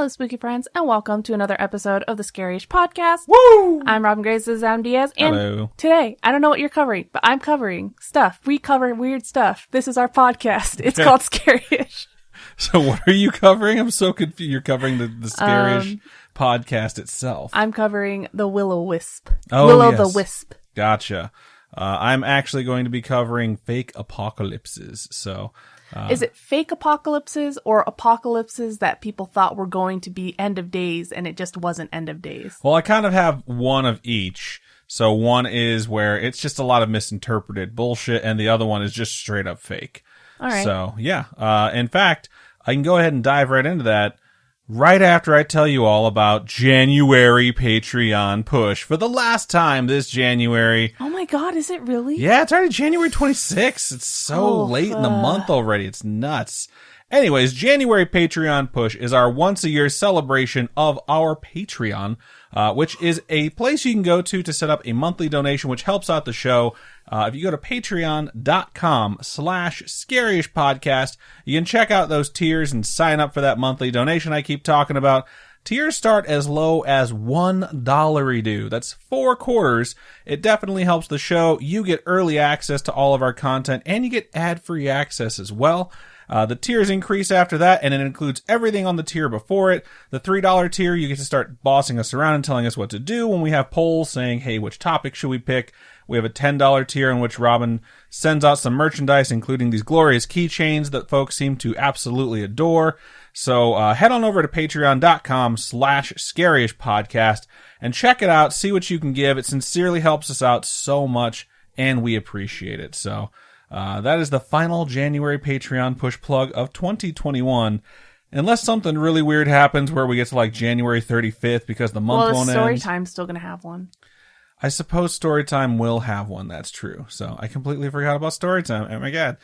Hello, spooky friends, and welcome to another episode of the Scaryish podcast. Woo! I'm Robin Grace, this is Adam Diaz, and Hello. today, I don't know what you're covering, but I'm covering stuff. We cover weird stuff. This is our podcast. It's called Scaryish. So what are you covering? I'm so confused. You're covering the Scaryish podcast itself. I'm covering the Willow Wisp. Oh, Willow yes. the Wisp. Gotcha. I'm actually going to be covering fake apocalypses. So, Is it fake apocalypses or apocalypses that people thought were going to be end of days and it just wasn't end of days? well, I kind of have one of each. So one is where it's just a lot of misinterpreted bullshit, and the other one is just straight up fake. All right. So, yeah. In fact, I can go ahead and dive right into that right after I tell you all about January Patreon push for the last time this January. Oh my god, is it really? Yeah, it's already January 26th. It's so late in the month already. It's nuts. Anyways, January Patreon push is our once-a-year celebration of our Patreon, which is a place you can go to set up a monthly donation, which helps out the show. If you go to patreon.com/Scaryish podcast, you can check out those tiers and sign up for that monthly donation I keep talking about. Tiers start as low as $1 due. That's 4 quarters. It definitely helps the show. You get early access to all of our content, and you get ad-free access as well. The tiers increase after that, and it includes everything on the tier before it. The $3 tier, you get to start bossing us around and telling us what to do when we have polls saying, hey, which topic should we pick? We have a $10 tier in which Robin sends out some merchandise, including these glorious keychains that folks seem to absolutely adore. So head on over to patreon.com/Scaryish podcast and check it out. See what you can give. It sincerely helps us out so much, and we appreciate it. So that is the final January Patreon push plug of 2021. Unless something really weird happens where we get to like January 35th because the month won't end. Well, Storytime's still going to have one. I suppose Storytime will have one. That's true. So I completely forgot about Storytime. Oh my god.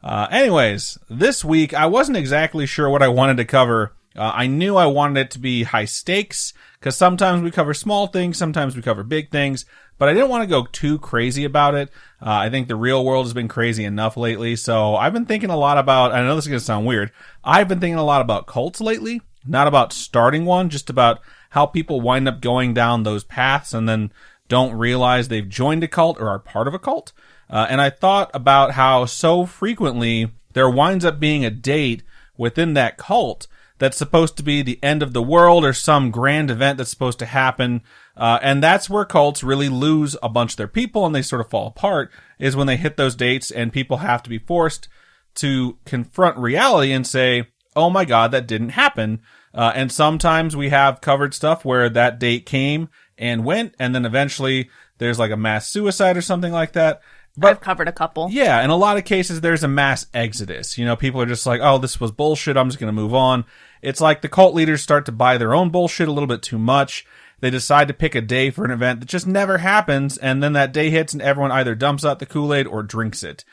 Anyways, this week I wasn't exactly sure what I wanted to cover. I knew I wanted it to be high stakes because sometimes we cover small things, sometimes we cover big things, but I didn't want to go too crazy about it. I think the real world has been crazy enough lately. So I've been thinking a lot about, I know this is going to sound weird, I've been thinking a lot about cults lately. Not about starting one, just about how people wind up going down those paths and then don't realize they've joined a cult or are part of a cult. And I thought about how so frequently there winds up being a date within that cult that's supposed to be the end of the world or some grand event that's supposed to happen. And that's where cults really lose a bunch of their people and they sort of fall apart, is when they hit those dates and people have to be forced to confront reality and say, oh my god, that didn't happen. And sometimes we have covered stuff where that date came and went, and then eventually there's like a mass suicide or something like that. But I've covered a couple. yeah, in a lot of cases there's a mass exodus. You know, people are just like, oh, this was bullshit, I'm just going to move on. It's like the cult leaders start to buy their own bullshit a little bit too much. They decide to pick a day for an event that just never happens, and then that day hits and everyone either dumps out the Kool-Aid or drinks it.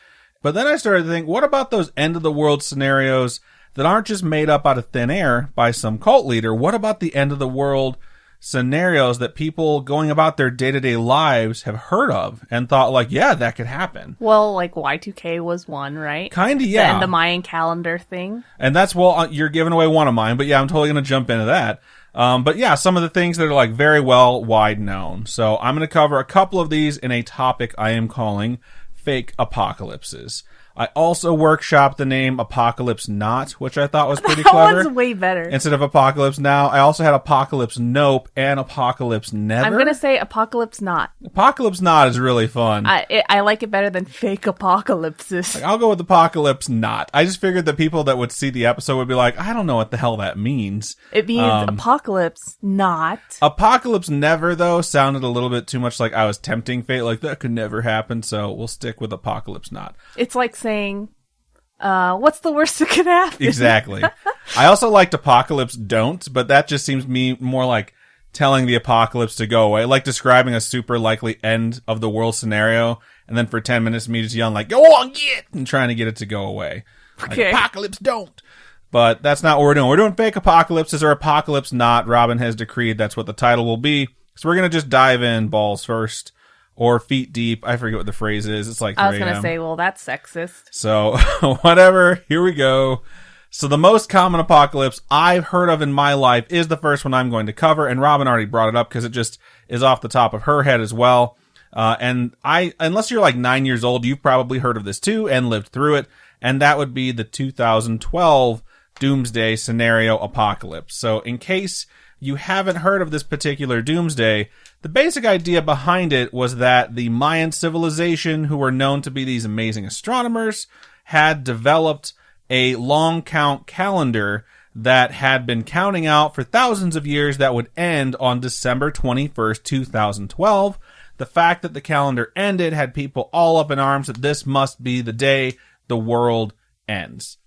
But then I started to think, what about those end of the world scenarios that aren't just made up out of thin air by some cult leader? What about the end of the world scenarios that people going about their day-to-day lives have heard of and thought like, yeah, that could happen? Well, like Y2K was one, right? Kinda, yeah. And the Mayan calendar thing. And that's, well, you're giving away one of mine, but yeah, I'm totally going to jump into that. But yeah, some of the things that are like very well wide known. So I'm going to cover a couple of these in a topic I am calling fake apocalypses. I also workshopped the name Apocalypse Not, which I thought was pretty clever. That one's way better. Instead of Apocalypse Now, I also had Apocalypse Nope and Apocalypse Never. I'm going to say Apocalypse Not. Apocalypse Not is really fun. I like it better than fake apocalypses. I'll go with Apocalypse Not. I just figured that people that would see the episode would be like, I don't know what the hell that means. It means Apocalypse Not. Apocalypse Never, though, sounded a little bit too much like I was tempting fate, like that could never happen, so we'll stick with Apocalypse Not. It's like saying, what's the worst that could happen? Exactly. I also liked Apocalypse Don't, but that just seems to me more like telling the apocalypse to go away, like describing a super likely end of the world scenario, and then for 10 minutes me just yelling like, go on, get! And trying to get it to go away. Okay. Like, Apocalypse Don't! But that's not what we're doing. We're doing fake apocalypses or Apocalypse Not. Robin has decreed that's what the title will be. So we're going to just dive in balls first. Or feet deep. I forget what the phrase is. It's like 3 I was going to say, well, that's sexist. So, whatever. Here we go. So the most common apocalypse I've heard of in my life is the first one I'm going to cover, and Robin already brought it up because it just is off the top of her head as well. And unless you're like 9 years old, you've probably heard of this too and lived through it, and that would be the 2012 Doomsday scenario apocalypse. So in case you haven't heard of this particular Doomsday, the basic idea behind it was that the Mayan civilization, who were known to be these amazing astronomers, had developed a long count calendar that had been counting out for thousands of years that would end on December 21st, 2012. The fact that the calendar ended had people all up in arms that this must be the day the world ends.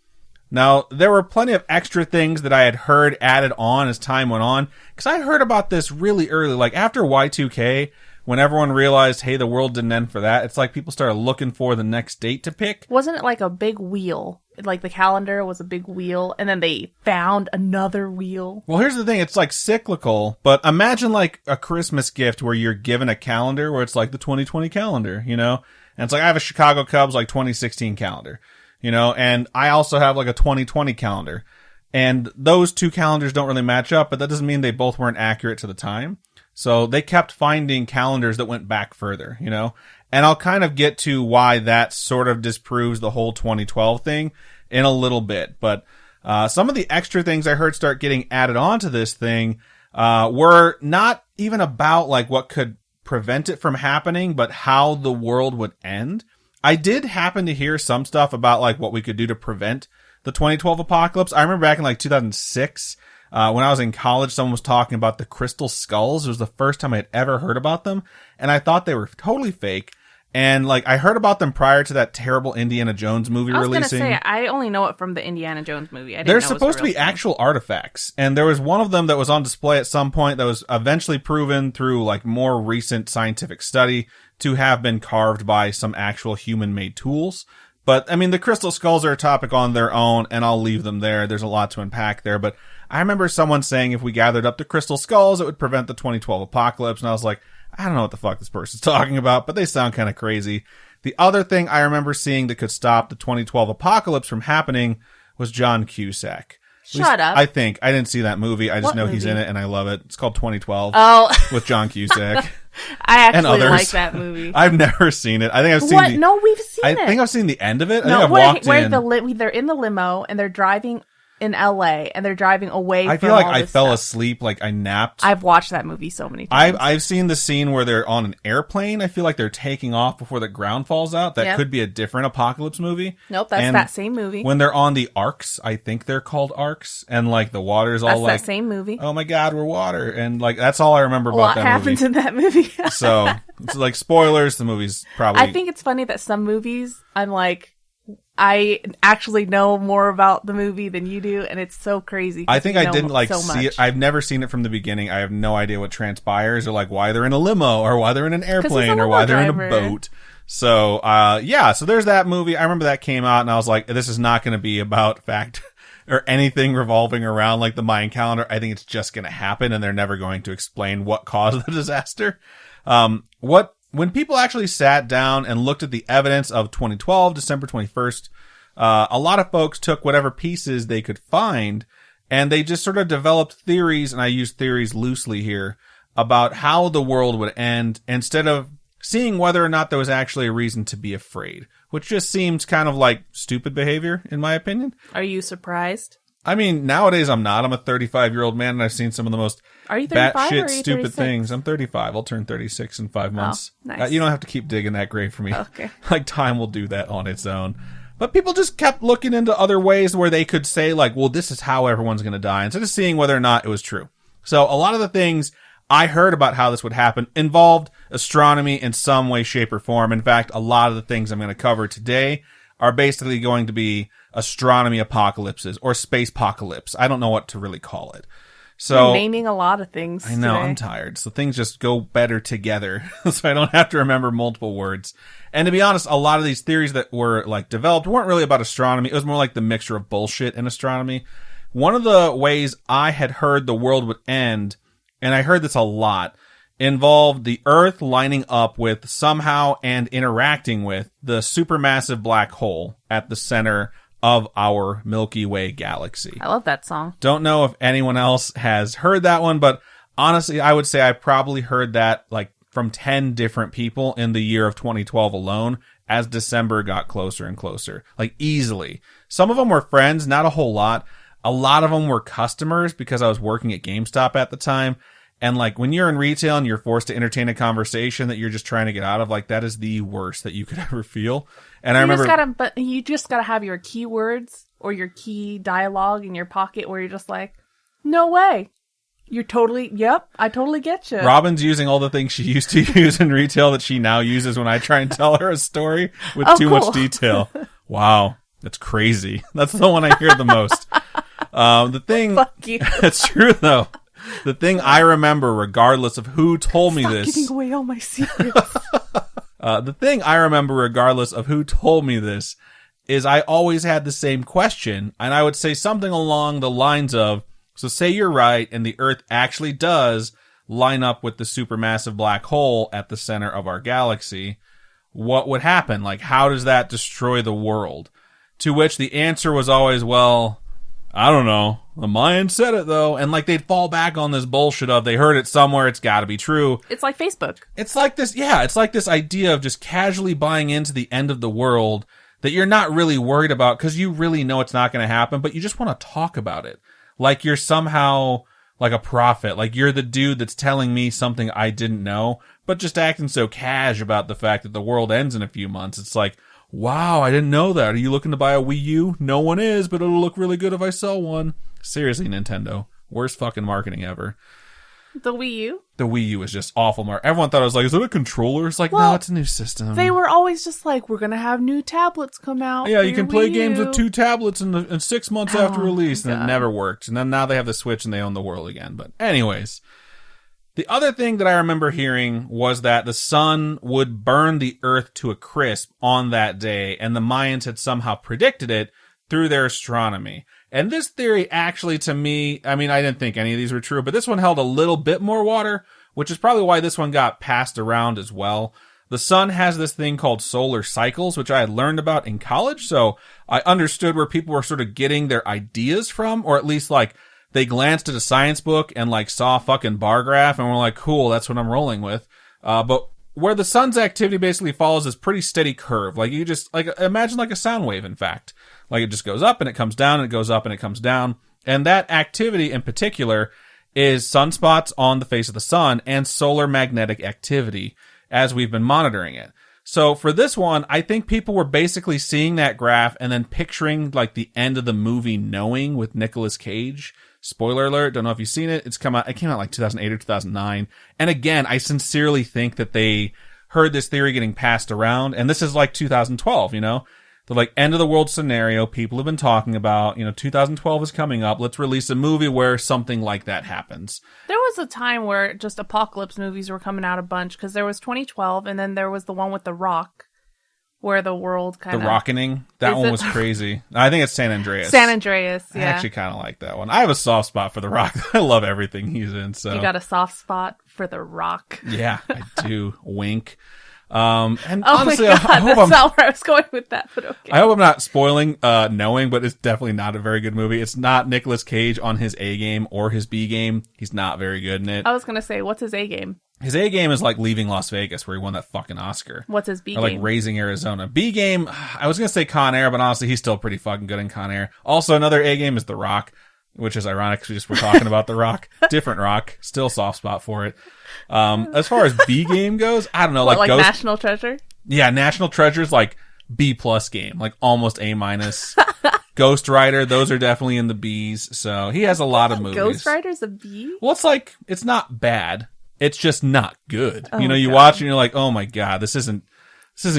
Now, there were plenty of extra things that I had heard added on as time went on, because I heard about this really early, like after Y2K, when everyone realized, hey, the world didn't end for that. It's like people started looking for the next date to pick. Wasn't it like a big wheel? Like the calendar was a big wheel, and then they found another wheel. Well, here's the thing. It's like cyclical, but imagine like a Christmas gift where you're given a calendar where it's like the 2020 calendar, you know? And it's like I have a Chicago Cubs like 2016 calendar, you know? And I also have like a 2020 calendar. And those two calendars don't really match up, but that doesn't mean they both weren't accurate to the time. So they kept finding calendars that went back further, you know? And I'll kind of get to why that sort of disproves the whole 2012 thing in a little bit. But some of the extra things I heard start getting added on to this thing were not even about like what could prevent it from happening, but how the world would end. I did happen to hear some stuff about like what we could do to prevent the 2012 apocalypse. I remember back in like 2006, when I was in college, someone was talking about the crystal skulls. It was the first time I had ever heard about them, and I thought they were totally fake. And like I heard about them prior to that terrible Indiana Jones movie releasing. I was going to say, I only know it from the Indiana Jones movie. They're supposed to be actual artifacts, and there was one of them that was on display at some point that was eventually proven through like more recent scientific study to have been carved by some actual human-made tools. But I mean, the crystal skulls are a topic on their own, and I'll leave them there. There's a lot to unpack there, but I remember someone saying if we gathered up the crystal skulls, it would prevent the 2012 apocalypse, and I was like, I don't know what the fuck this person's talking about, but they sound kind of crazy. The other thing I remember seeing that could stop the 2012 apocalypse from happening was John Cusack. Shut up. I think. I didn't see that movie. I just What know movie? He's in it, and I love it. It's called 2012 Oh, with John Cusack. I and actually others. like that movie. I've never seen it. I think I've seen What? No, we've seen it. I think I've seen the end of it. I No, think I've walked where in. they're in the limo and they're driving in LA and they're driving away I from feel like all I this fell stuff. asleep, like I napped. I've watched that movie so many times. I've seen the scene where they're on an airplane. I feel like they're taking off before the ground falls out. That Yep. could be a different apocalypse movie. Nope, that's And that same movie. When they're on the arcs, I think they're called arcs, and like the water's all That's like, that same movie. oh my god, we're water, and like that's all I remember A about lot that happens movie. in that movie. So it's like spoilers. The movie's probably. I think it's funny that some movies, I'm like, I actually know more about the movie than you do, and it's so crazy. I think I didn't like so see much. it. I've never seen it from the beginning. I have no idea what transpires or like why they're in a limo or why they're in an airplane or why they're in a boat. So, yeah, so there's that movie. I remember that came out and I was like, this is not going to be about fact or anything revolving around like the Mayan calendar. I think it's just going to happen and they're never going to explain what caused the disaster. When people actually sat down and looked at the evidence of 2012, December 21st, a lot of folks took whatever pieces they could find and they just sort of developed theories, and I use theories loosely here, about how the world would end instead of seeing whether or not there was actually a reason to be afraid, which just seems kind of like stupid behavior, in my opinion. Are you surprised? I mean, nowadays I'm not. I'm a 35-year-old man, and I've seen some of the most Are you 35 or are batshit you stupid 36? things. I'm 35. I'll turn 36 in 5 months. nice. You don't have to keep digging that grave for me. Okay. Like, time will do that on its own. But people just kept looking into other ways where they could say, like, well, this is how everyone's going to die, instead of seeing whether or not it was true. So a lot of the things I heard about how this would happen involved astronomy in some way, shape, or form. In fact, a lot of the things I'm going to cover today are basically going to be astronomy apocalypses or space apocalypse. I don't know what to really call it. So You're naming a lot of things. I know, today. I'm tired. So things just go better together. So I don't have to remember multiple words. And to be honest, a lot of these theories that were like developed weren't really about astronomy. It was more like the mixture of bullshit and astronomy. One of the ways I had heard the world would end, and I heard this a lot, involved the Earth lining up with somehow and interacting with the supermassive black hole at the center of our Milky Way galaxy. I love that song. Don't know if anyone else has heard that one, but honestly, I would say I probably heard that like from 10 different people in the year of 2012 alone as December got closer and closer. Like easily. Some of them were friends, not a whole lot. A lot of them were customers because I was working at GameStop at the time. And like when you're in retail and you're forced to entertain a conversation that you're just trying to get out of, like that is the worst that you could ever feel. And I remember, but you just gotta have your keywords or your key dialogue in your pocket where you're just like, no way. You're totally, yep, I totally get you. Robin's using all the things she used to use in retail that she now uses when I try and tell her a story with too much detail. Wow, that's crazy. That's the one I hear the most. The thing, Fuck you. It's true though. The thing I remember, regardless of who told me this, giving away all my secrets. The thing I remember, regardless of who told me this, is I always had the same question, and I would say something along the lines of, so say you're right, and the Earth actually does line up with the supermassive black hole at the center of our galaxy. What would happen? Like, how does that destroy the world? To which the answer was always, well, I don't know. The Mayans said it, though. And, like, they'd fall back on this bullshit of they heard it somewhere, it's gotta be true. It's like Facebook. It's like this, yeah, it's like this idea of just casually buying into the end of the world that you're not really worried about because you really know it's not going to happen, but you just want to talk about it. Like you're somehow like a prophet. Like you're the dude that's telling me something I didn't know, but just acting so cash about the fact that the world ends in a few months. It's like, wow, I didn't know that. Are you looking to buy a Wii U? No one is, but it'll look really good if I sell one. Seriously, Nintendo. Worst fucking marketing ever. The Wii U? The Wii U was just awful. Everyone thought it was like, is it a controller? It's like, no, it's a new system. They were always just like, we're going to have new tablets come out. Yeah, you can play games with 2 tablets in 6 months after release. And it never worked. And then now they have the Switch and they own the world again. But anyways, the other thing that I remember hearing was that the sun would burn the earth to a crisp on that day. And the Mayans had somehow predicted it through their astronomy. And this theory actually, to me, I mean, I didn't think any of these were true, but this one held a little bit more water, which is probably why this one got passed around as well. The sun has this thing called solar cycles, which I had learned about in college, so I understood where people were sort of getting their ideas from, or at least, like, they glanced at a science book and, like, saw a fucking bar graph and were like, cool, that's what I'm rolling with. But where the sun's activity basically follows this pretty steady curve. Like, you just, like, imagine like a sound wave, in fact. Like, it just goes up and it comes down and it goes up and it comes down. And that activity in particular is sunspots on the face of the sun and solar magnetic activity as we've been monitoring it. So for this one, I think people were basically seeing that graph and then picturing like the end of the movie Knowing with Nicolas Cage. Spoiler alert, don't know if you've seen it. It came out like 2008 or 2009. And again, I sincerely think that they heard this theory getting passed around. And this is like 2012, you know? The like end of the world scenario people have been talking about, 2012 is coming up. Let's release a movie where something like that happens. There was a time where just apocalypse movies were coming out a bunch because there was 2012 and then there was the one with The Rock where the world kind of... The Rockening? That one was crazy. I think it's San Andreas. San Andreas, yeah. I actually kind of like that one. I have a soft spot for The Rock. I love everything he's in, so... You got a soft spot for The Rock. Yeah, I do. Wink. And oh honestly, my God, that's not where I was going with that, but okay. I hope I'm not spoiling Knowing, but it's definitely not a very good movie. It's not Nicolas Cage on his A game or his B game. He's not very good in it. I was going to say, what's his A game? His A game is like Leaving Las Vegas, where he won that fucking Oscar. What's his B game? Or like Raising Arizona. B game, I was going to say Con Air, but honestly, he's still pretty fucking good in Con Air. Also, another A game is The Rock, which is ironic because we're talking about The Rock. Different Rock. Still soft spot for it. As far as B game goes, I don't know. What, like Ghost... National Treasure? Yeah, National Treasure's like B+ game, like almost A-. Ghost Rider, those are definitely in the B's. So he has a lot of movies. Ghost Rider's a B? Well, it's not bad. It's just not good. Oh, you God. watch and you're like, oh my God, this isn't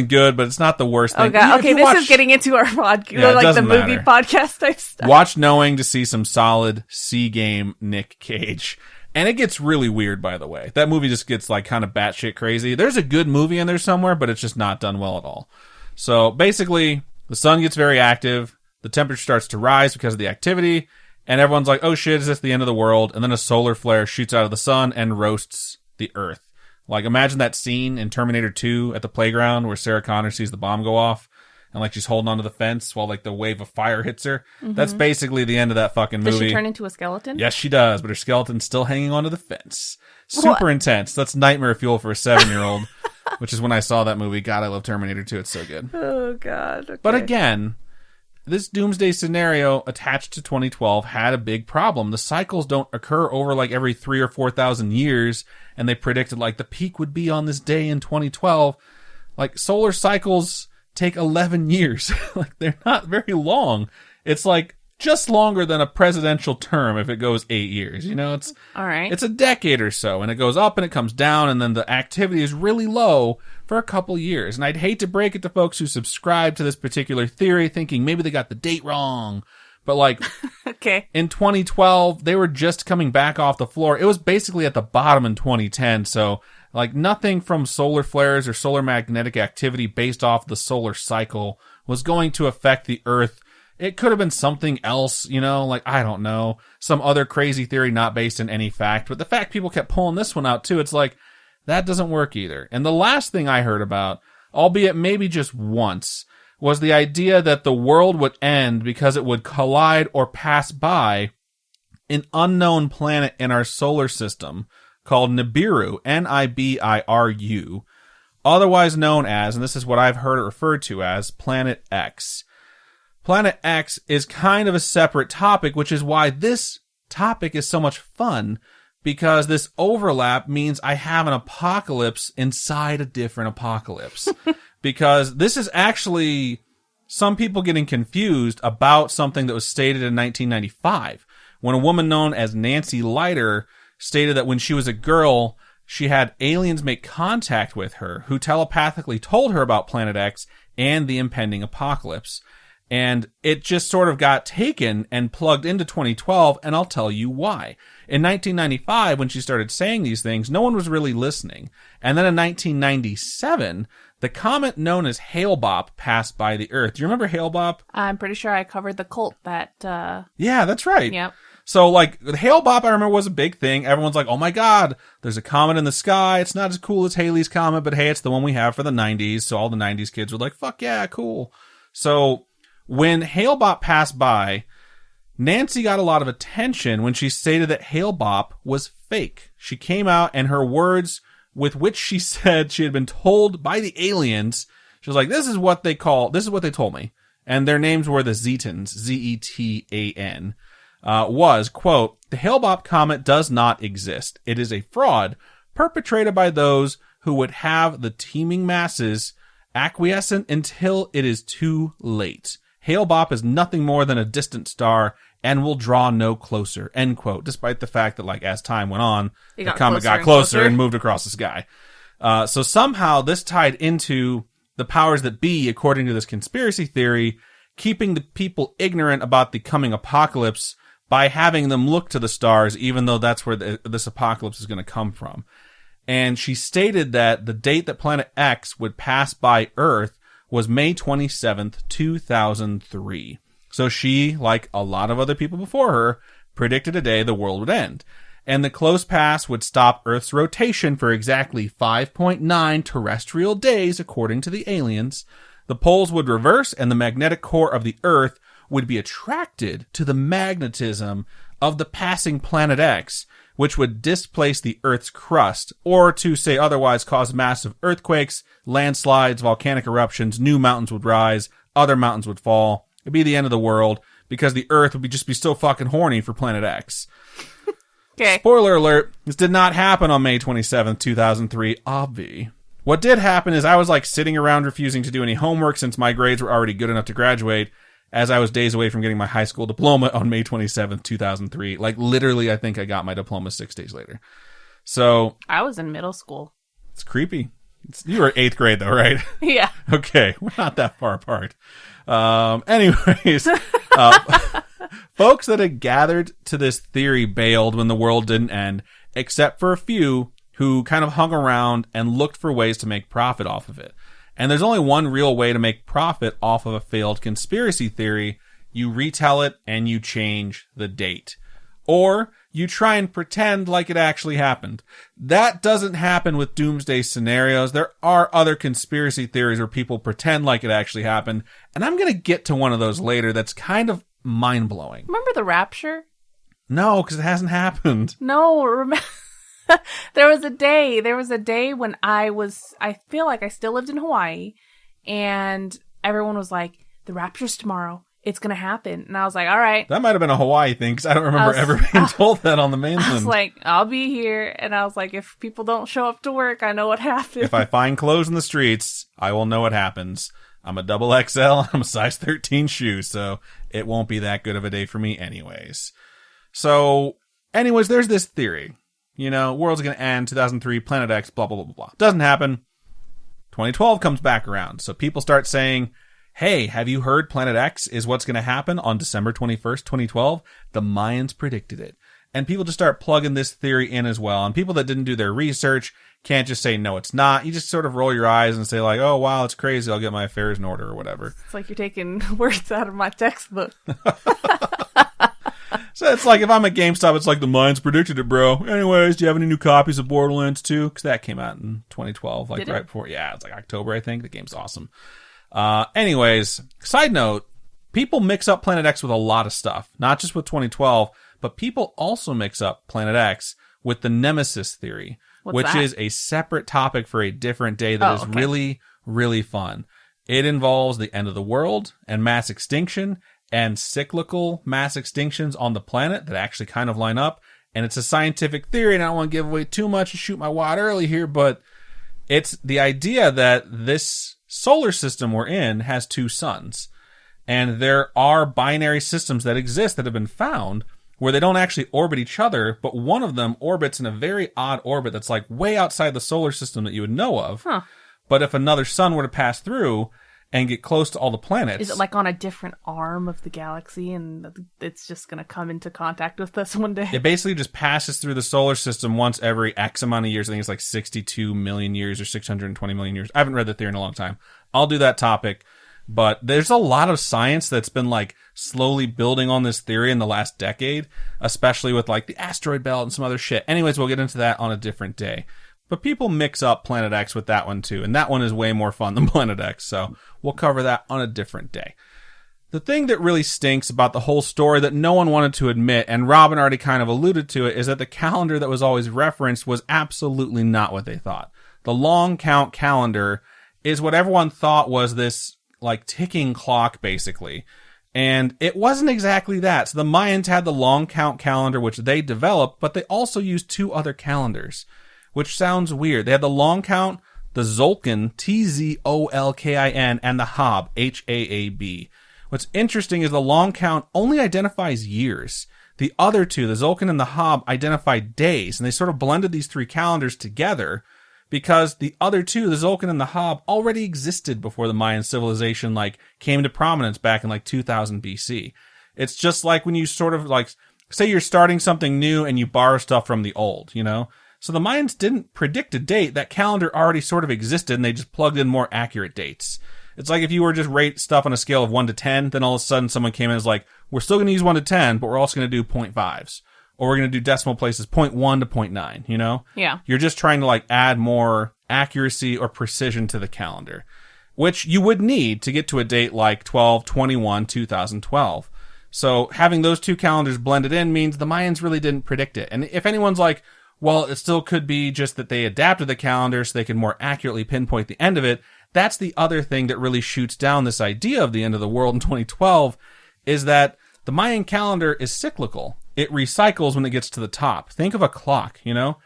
good, but it's not the worst thing. Oh God. Okay, this is getting into our podcast, like the movie podcast type stuff. Watch Knowing to see some solid C game Nick Cage. And it gets really weird, by the way. That movie just gets like kind of batshit crazy. There's a good movie in there somewhere, but it's just not done well at all. So basically, the sun gets very active. The temperature starts to rise because of the activity. And everyone's like, oh shit, is this the end of the world? And then a solar flare shoots out of the sun and roasts the earth. Like, imagine that scene in Terminator 2 at the playground where Sarah Connor sees the bomb go off. and like she's holding onto the fence while like the wave of fire hits her. That's basically the end of that fucking movie. Does she turn into a skeleton? Yes, she does, but her skeleton's still hanging onto the fence. Super intense. That's nightmare fuel for a 7-year-old, which is when I saw that movie. God, I love Terminator 2. It's so good. Oh, God. Okay. But again, this Doomsday scenario attached to 2012 had a big problem. The cycles don't occur over like every 3,000 or 4,000 years, and they predicted like the peak would be on this day in 2012. Like solar cycles take 11 years. Like they're not very long. It's like just longer than a presidential term if it goes 8 years. You know, it's all right. It's a decade or so, and it goes up and it comes down, and then the activity is really low for a couple years. And I'd hate to break it to folks who subscribe to this particular theory, thinking maybe they got the date wrong. But like, okay, in 2012, they were just coming back off the floor. It was basically at the bottom in 2010. So like nothing from solar flares or solar magnetic activity based off the solar cycle was going to affect the Earth. It could have been something else, you know, like, I don't know, some other crazy theory not based in any fact. But the fact people kept pulling this one out too, it's like, that doesn't work either. And the last thing I heard about, albeit maybe just once, was the idea that the world would end because it would collide or pass by an unknown planet in our solar system called Nibiru, Nibiru, otherwise known as, and this is what I've heard it referred to as, Planet X. Planet X is kind of a separate topic, which is why this topic is so much fun, because this overlap means I have an apocalypse inside a different apocalypse. Because this is actually some people getting confused about something that was stated in 1995, when a woman known as Nancy Leiter stated that when she was a girl, she had aliens make contact with her who telepathically told her about Planet X and the impending apocalypse. And it just sort of got taken and plugged into 2012, and I'll tell you why. In 1995, when she started saying these things, no one was really listening. And then in 1997, the comet known as Hale-Bopp passed by the Earth. Do you remember Hale-Bopp? I'm pretty sure I covered the cult that... Yeah, that's right. Yep. So, like, Hale-Bopp, I remember, was a big thing. Everyone's like, oh my god, there's a comet in the sky. It's not as cool as Halley's Comet, but hey, it's the one we have for the 90s. So all the 90s kids were like, fuck yeah, cool. So when Hale-Bopp passed by, Nancy got a lot of attention when she stated that Hale-Bopp was fake. She came out, and her words with which she said she had been told by the aliens, she was like, this is what they told me. And their names were the Zetans, Z-E-T-A-N, was, quote, the Hale-Bopp comet does not exist. It is a fraud perpetrated by those who would have the teeming masses acquiescent until it is too late. Hale-Bopp is nothing more than a distant star and will draw no closer, end quote, despite the fact that, like, as time went on, the comet got closer and moved across the sky. So somehow this tied into the powers that be, according to this conspiracy theory, keeping the people ignorant about the coming apocalypse by having them look to the stars, even though that's where this apocalypse is going to come from. And she stated that the date that Planet X would pass by Earth was May 27th, 2003. So she, like a lot of other people before her, predicted a day the world would end. And the close pass would stop Earth's rotation for exactly 5.9 terrestrial days, according to the aliens. The poles would reverse, and the magnetic core of the Earth would be attracted to the magnetism of the passing Planet X, which would displace the Earth's crust, or to say otherwise, cause massive earthquakes, landslides, volcanic eruptions, new mountains would rise, other mountains would fall. It'd be the end of the world, because the Earth would just be so fucking horny for Planet X. Okay. Spoiler alert, this did not happen on May 27th, 2003, obvi. What did happen is I was like sitting around refusing to do any homework since my grades were already good enough to graduate, as I was days away from getting my high school diploma on May 27th, 2003. Like, literally, I think I got my diploma 6 days later. So... I was in middle school. It's creepy. You were 8th grade, though, right? Yeah. Okay, we're not that far apart. Anyways, folks that had gathered to this theory bailed when the world didn't end, except for a few who kind of hung around and looked for ways to make profit off of it. And there's only one real way to make profit off of a failed conspiracy theory. You retell it and you change the date. Or you try and pretend like it actually happened. That doesn't happen with Doomsday scenarios. There are other conspiracy theories where people pretend like it actually happened, and I'm going to get to one of those later that's kind of mind-blowing. Remember the Rapture? No, because it hasn't happened. No, there was a day when I feel like I still lived in Hawaii, and everyone was like, the Rapture's tomorrow. It's going to happen. And I was like, all right. That might have been a Hawaii thing, because I don't remember ever being told that on the mainland. I was like, I'll be here. And I was like, if people don't show up to work, I know what happened. If I find clothes in the streets, I will know what happens. I'm a double XL. I'm a size 13 shoe, so it won't be that good of a day for me anyways. So, anyways, there's this theory. You know, world's going to end, 2003, Planet X, blah, blah, blah, blah, blah. Doesn't happen. 2012 comes back around. So people start saying, hey, have you heard Planet X is what's going to happen on December 21st, 2012? The Mayans predicted it. And people just start plugging this theory in as well. And people that didn't do their research can't just say, no, it's not. You just sort of roll your eyes and say like, oh, wow, it's crazy. I'll get my affairs in order or whatever. It's like you're taking words out of my textbook. So it's like if I'm at GameStop, it's like the Mayans predicted it, bro. Anyways, do you have any new copies of Borderlands 2? Because that came out in 2012, like right before. Yeah, it's like October, I think. The game's awesome. Anyways, side note, people mix up Planet X with a lot of stuff. Not just with 2012, but people also mix up Planet X with the Nemesis Theory, which is a separate topic for a different day that is really, really fun. It involves the end of the world and mass extinction and cyclical mass extinctions on the planet that actually kind of line up. And it's a scientific theory, and I don't want to give away too much and shoot my wad early here, but it's the idea that this solar system we're in has two suns. And there are binary systems that exist that have been found where they don't actually orbit each other, but one of them orbits in a very odd orbit that's like way outside the solar system that you would know of. Huh. But if another sun were to pass through and get close to all the planets... Is it like on a different arm of the galaxy and it's just going to come into contact with us one day? It basically just passes through the solar system once every X amount of years. I think it's like 62 million years or 620 million years. I haven't read the theory in a long time. I'll do that topic. But there's a lot of science that's been like slowly building on this theory in the last decade, especially with like the asteroid belt and some other shit. Anyways, we'll get into that on a different day. But people mix up Planet X with that one too, and that one is way more fun than Planet X, so we'll cover that on a different day. The thing that really stinks about the whole story that no one wanted to admit, and Robin already kind of alluded to it, is that the calendar that was always referenced was absolutely not what they thought. The long count calendar is what everyone thought was this like ticking clock, basically. And it wasn't exactly that. So the Mayans had the long count calendar, which they developed, but they also used two other calendars, which sounds weird. They had the long count, the Tzolk'in, Tzolkin, and the Haab, Haab. What's interesting is the long count only identifies years. The other two, the Tzolk'in and the Haab, identify days, and they sort of blended these three calendars together because the other two, the Tzolk'in and the Haab, already existed before the Mayan civilization like came to prominence back in like 2000 BC. It's just like when you sort of like, say you're starting something new and you borrow stuff from the old, you know? So the Mayans didn't predict a date. That calendar already sort of existed, and they just plugged in more accurate dates. It's like if you were just rate stuff on a scale of 1 to 10, then all of a sudden someone came in and was like, we're still going to use 1 to 10, but we're also going to do 0.5s. Or we're going to do decimal places 0.1 to 0.9, you know? Yeah. You're just trying to like add more accuracy or precision to the calendar, which you would need to get to a date like 12/21/2012. So having those two calendars blended in means the Mayans really didn't predict it. And if anyone's like, well, it still could be just that they adapted the calendar so they can more accurately pinpoint the end of it. That's the other thing that really shoots down this idea of the end of the world in 2012 is that the Mayan calendar is cyclical. It recycles when it gets to the top. Think of a clock, you know?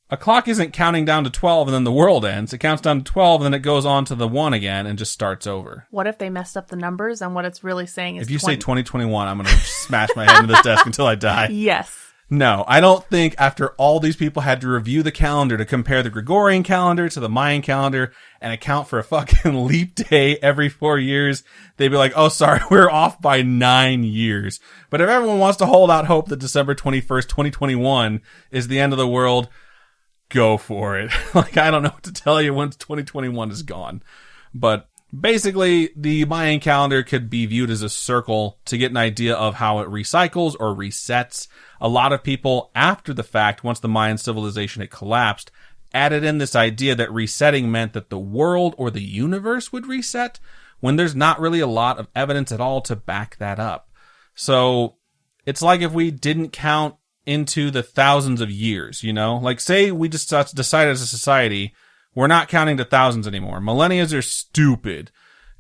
A clock isn't counting down to 12 and then the world ends. It counts down to 12 and then it goes on to the 1 again and just starts over. What if they messed up the numbers and what it's really saying is If you say 2021, I'm going to smash my head into this desk until I die. Yes. No, I don't think after all these people had to review the calendar to compare the Gregorian calendar to the Mayan calendar and account for a fucking leap day every 4 years, they'd be like, oh, sorry, we're off by 9 years. But if everyone wants to hold out hope that December 21st, 2021 is the end of the world, go for it. Like, I don't know what to tell you once 2021 is gone. But Basically, the Mayan calendar could be viewed as a circle to get an idea of how it recycles or resets. A lot of people, after the fact, once the Mayan civilization had collapsed, added in this idea that resetting meant that the world or the universe would reset, when there's not really a lot of evidence at all to back that up. So, it's like if we didn't count into the thousands of years, you know? Like, say we just decided as a society, we're not counting to thousands anymore. Millennials are stupid.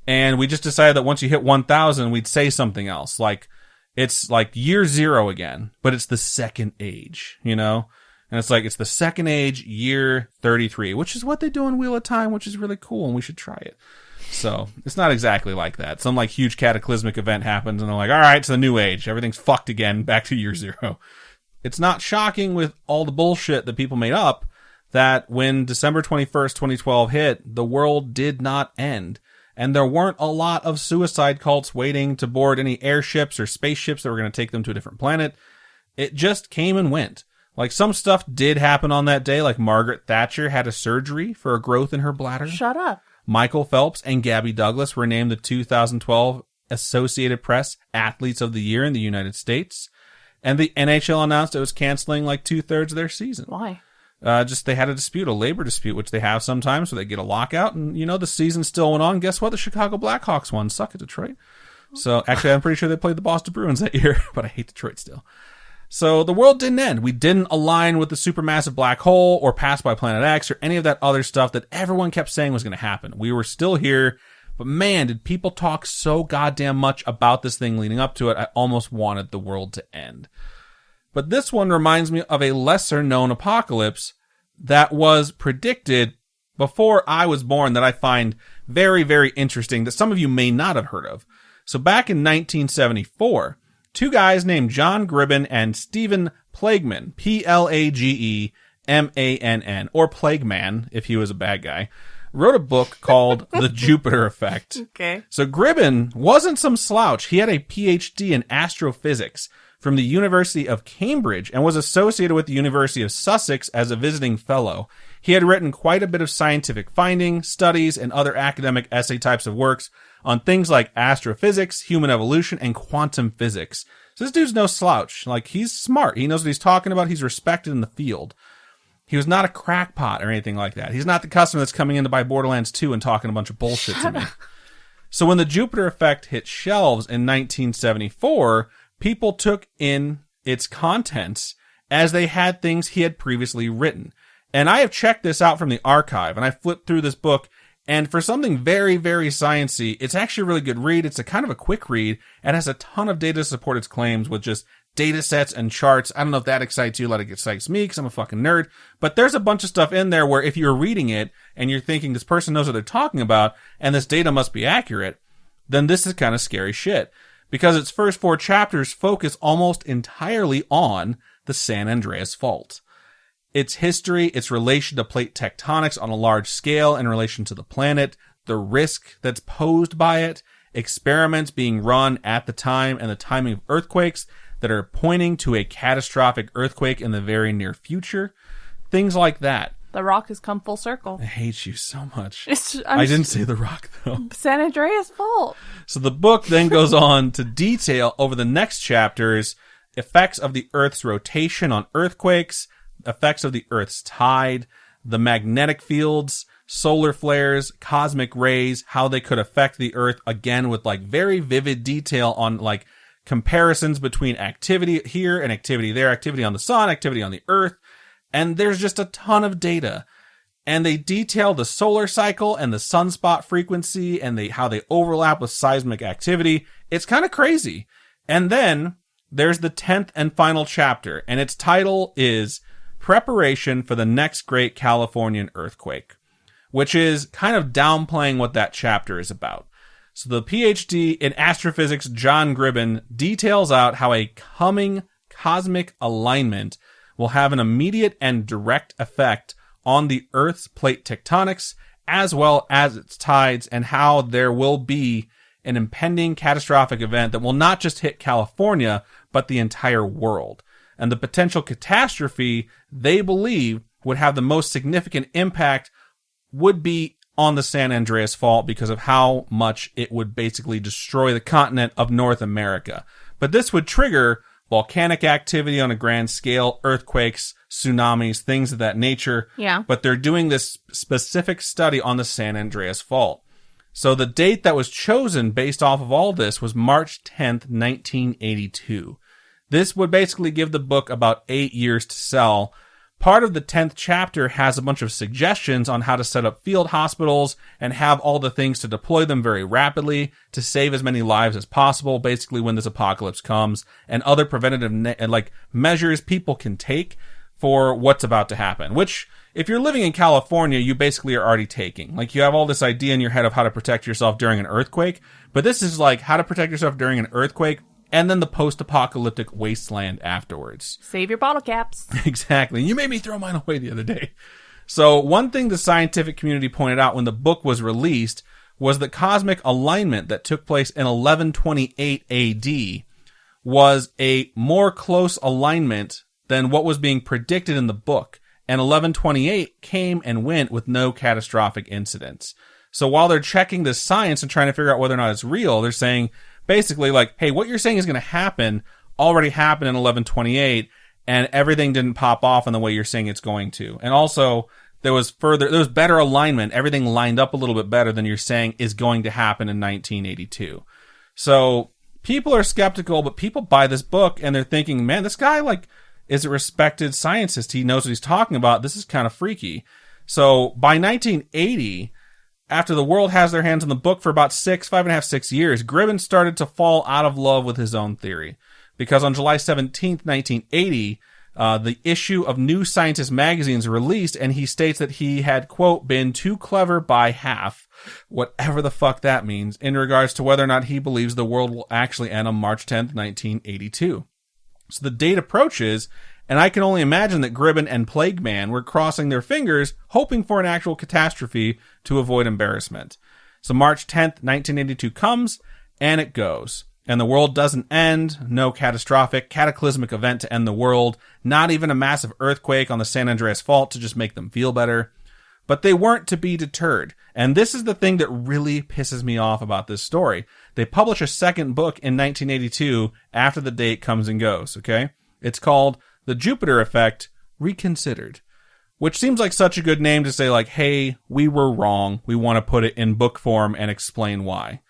And we just decided that once you hit 1,000, we'd say something else. Like, it's like year 0 again, but it's the second age, you know? And it's like, it's the second age, year 33, which is what they do in Wheel of Time, which is really cool, and we should try it. So, it's not exactly like that. Some, like, huge cataclysmic event happens, and they're like, all right, it's the new age. Everything's fucked again, back to year 0. It's not shocking with all the bullshit that people made up that when December 21st, 2012 hit, the world did not end. And there weren't a lot of suicide cults waiting to board any airships or spaceships that were going to take them to a different planet. It just came and went. Like, some stuff did happen on that day, like Margaret Thatcher had a surgery for a growth in her bladder. Shut up. Michael Phelps and Gabby Douglas were named the 2012 Associated Press Athletes of the Year in the United States. And the NHL announced it was canceling like 2/3 of their season. Why? Just they had a dispute, a labor dispute, which they have sometimes, where they get a lockout, and you know the season still went on. Guess what? The Chicago Blackhawks won. Suck it, Detroit. So actually, I'm pretty sure they played the Boston Bruins that year, but I hate Detroit still. So the world didn't end. We didn't align with the supermassive black hole or pass by Planet X or any of that other stuff that everyone kept saying was going to happen. We were still here, but man, did people talk so goddamn much about this thing leading up to it. I almost wanted the world to end. But this one reminds me of a lesser known apocalypse that was predicted before I was born that I find very, very interesting that some of you may not have heard of. So back in 1974, two guys named John Gribben and Stephen Plageman, Plagemann, or Plagueman if he was a bad guy, wrote a book called The Jupiter Effect. Okay. So Gribben wasn't some slouch. He had a PhD in astrophysics from the University of Cambridge and was associated with the University of Sussex as a visiting fellow. He had written quite a bit of scientific finding, studies, and other academic essay types of works on things like astrophysics, human evolution, and quantum physics. So this dude's no slouch. Like, he's smart. He knows what he's talking about. He's respected in the field. He was not a crackpot or anything like that. He's not the customer that's coming in to buy Borderlands 2 and talking a bunch of bullshit to me. So when the Jupiter Effect hit shelves in 1974, people took in its contents as they had things he had previously written. And I have checked this out from the archive, and I flipped through this book, and for something very, very sciencey, it's actually a really good read. It's a kind of a quick read, and has a ton of data to support its claims with just data sets and charts. I don't know if that excites you, like it excites me, because I'm a fucking nerd. But there's a bunch of stuff in there where if you're reading it, and you're thinking this person knows what they're talking about, and this data must be accurate, then this is kind of scary shit. Because its first 4 chapters focus almost entirely on the San Andreas Fault. Its history, its relation to plate tectonics on a large scale in relation to the planet, the risk that's posed by it, experiments being run at the time and the timing of earthquakes that are pointing to a catastrophic earthquake in the very near future, things like that. The Rock has come full circle. I hate you so much. I didn't say The Rock, though. San Andreas Fault. So the book then goes on to detail over the next chapters effects of the Earth's rotation on earthquakes, effects of the Earth's tide, the magnetic fields, solar flares, cosmic rays, how they could affect the Earth, again with like very vivid detail on like comparisons between activity here and activity there, activity on the sun, activity on the Earth. And there's just a ton of data. And they detail the solar cycle and the sunspot frequency and how they overlap with seismic activity. It's kind of crazy. And then there's the 10th and final chapter, and its title is Preparation for the Next Great Californian Earthquake, which is kind of downplaying what that chapter is about. So the PhD in astrophysics, John Gribben, details out how a coming cosmic alignment will have an immediate and direct effect on the Earth's plate tectonics, as well as its tides, and how there will be an impending catastrophic event that will not just hit California, but the entire world. And the potential catastrophe they believe would have the most significant impact would be on the San Andreas Fault because of how much it would basically destroy the continent of North America. But this would trigger volcanic activity on a grand scale, earthquakes, tsunamis, things of that nature. Yeah. But they're doing this specific study on the San Andreas Fault. So the date that was chosen based off of all this was March 10th, 1982. This would basically give the book about 8 years to sell. Part of the 10th chapter has a bunch of suggestions on how to set up field hospitals and have all the things to deploy them very rapidly to save as many lives as possible, basically when this apocalypse comes, and other preventative measures people can take for what's about to happen, which if you're living in California, you basically are already taking. Like, you have all this idea in your head of how to protect yourself during an earthquake, but this is like how to protect yourself during an earthquake and then the post-apocalyptic wasteland afterwards. Save your bottle caps. Exactly. You made me throw mine away the other day. So one thing the scientific community pointed out when the book was released was the cosmic alignment that took place in 1128 AD was a more close alignment than what was being predicted in the book. And 1128 came and went with no catastrophic incidents. So while they're checking this science and trying to figure out whether or not it's real, they're saying basically like, hey, what you're saying is going to happen already happened in 1128, and everything didn't pop off in the way you're saying it's going to. And also, there was better alignment. Everything lined up a little bit better than you're saying is going to happen in 1982. So people are skeptical, but people buy this book and they're thinking, man, this guy is a respected scientist. He knows what he's talking about. This is kind of freaky. So by 1980, after the world has their hands on the book for about 5.5, 6 years, Gribben started to fall out of love with his own theory. Because on July 17th, 1980, the issue of New Scientist magazine is released, and he states that he had, quote, been too clever by half, whatever the fuck that means, in regards to whether or not he believes the world will actually end on March 10th, 1982. So the date approaches, and I can only imagine that Gribben and Plague Man were crossing their fingers, hoping for an actual catastrophe to avoid embarrassment. So March 10th, 1982 comes, and it goes. And the world doesn't end, no cataclysmic event to end the world, not even a massive earthquake on the San Andreas Fault to just make them feel better. But they weren't to be deterred. And this is the thing that really pisses me off about this story. They publish a second book in 1982 after the date comes and goes, okay? It's called The Jupiter Effect, Reconsidered, which seems like such a good name to say like, hey, we were wrong. We want to put it in book form and explain why.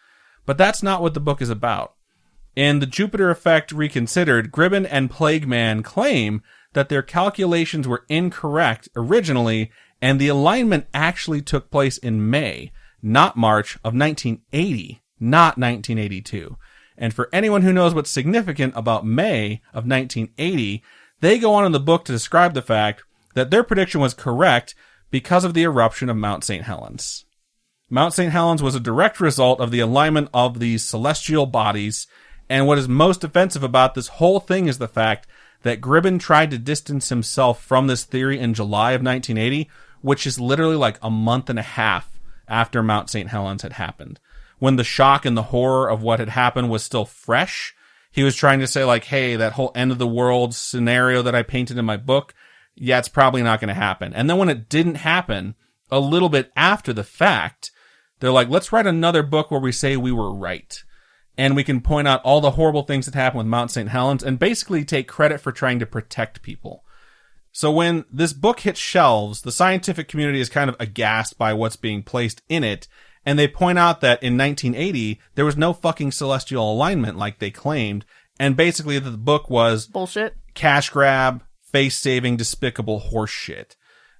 But that's not what the book is about. In The Jupiter Effect, Reconsidered, Gribben and Plague Man claim that their calculations were incorrect originally, and the alignment actually took place in May, not March, of 1980, not 1982. And for anyone who knows what's significant about May of 1980, they go on in the book to describe the fact that their prediction was correct because of the eruption of Mount St. Helens. Mount St. Helens was a direct result of the alignment of these celestial bodies, and what is most offensive about this whole thing is the fact that Gribben tried to distance himself from this theory in July of 1980, which is literally like a month and a half after Mount St. Helens had happened. When the shock and the horror of what had happened was still fresh, he was trying to say like, hey, that whole end of the world scenario that I painted in my book, yeah, it's probably not going to happen. And then when it didn't happen, a little bit after the fact, they're like, let's write another book where we say we were right. And we can point out all the horrible things that happened with Mount St. Helens and basically take credit for trying to protect people. So when this book hits shelves, the scientific community is kind of aghast by what's being placed in it. And they point out that in 1980, there was no fucking celestial alignment like they claimed. And basically the book was bullshit, cash grab, face-saving, despicable horse shit.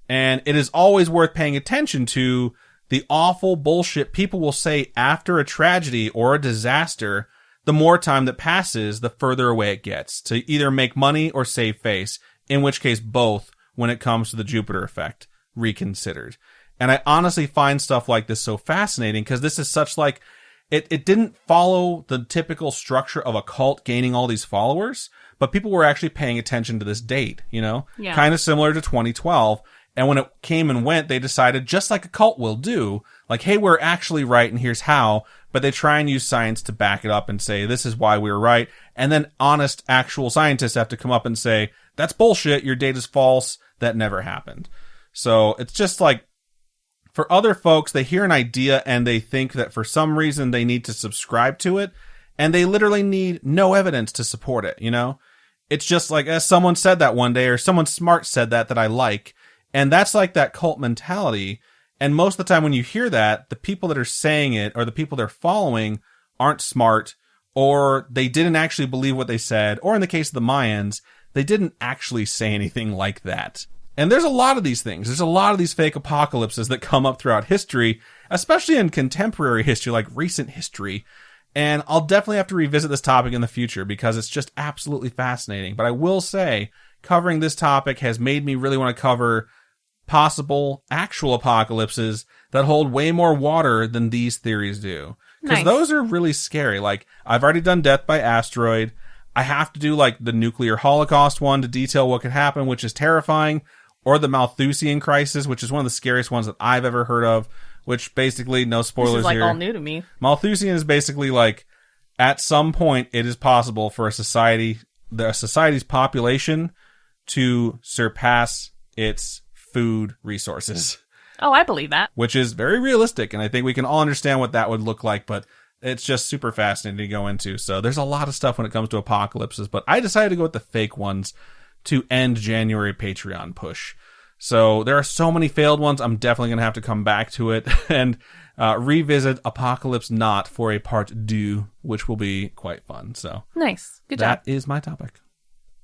And it is always worth paying attention to the awful bullshit people will say after a tragedy or a disaster. The more time that passes, the further away it gets to either make money or save face, in which case both when it comes to the Jupiter Effect, Reconsidered. And I honestly find stuff like this so fascinating because this is such like, it didn't follow the typical structure of a cult gaining all these followers, but people were actually paying attention to this date, you know? Yeah. Kind of similar to 2012. And when it came and went, they decided, just like a cult will do, like, hey, we're actually right and here's how. But they try and use science to back it up and say, this is why we were right. And then honest, actual scientists have to come up and say, that's bullshit. Your data's false. That never happened. So it's just like, For other folks, they hear an idea and they think that for some reason they need to subscribe to it, and they literally need no evidence to support it, you know? It's just like, as someone said that one day, or someone smart said that I like, and that's like that cult mentality. And most of the time when you hear that, the people that are saying it, or the people they're following, aren't smart, or they didn't actually believe what they said, or in the case of the Mayans, they didn't actually say anything like that. And there's a lot of these things. There's a lot of these fake apocalypses that come up throughout history, especially in contemporary history, like recent history. And I'll definitely have to revisit this topic in the future because it's just absolutely fascinating. But I will say, covering this topic has made me really want to cover possible actual apocalypses that hold way more water than these theories do. Because those are really scary. Like, I've already done Death by Asteroid. I have to do, like, the nuclear holocaust one to detail what could happen, which is terrifying. Or the Malthusian crisis, which is one of the scariest ones that I've ever heard of. Which basically, no spoilers here. This is, like, here. all new to me. Malthusian is basically, like, at some point, it is possible for a society's population to surpass its food resources. Oh, I believe that. Which is very realistic, and I think we can all understand what that would look like, but it's just super fascinating to go into. So there's a lot of stuff when it comes to apocalypses, but I decided to go with the fake ones to end January Patreon push. So there are so many failed ones, I'm definitely going to have to come back to it and revisit Apocalypse Not for a part 2, which will be quite fun. So nice. Good job. That is my topic.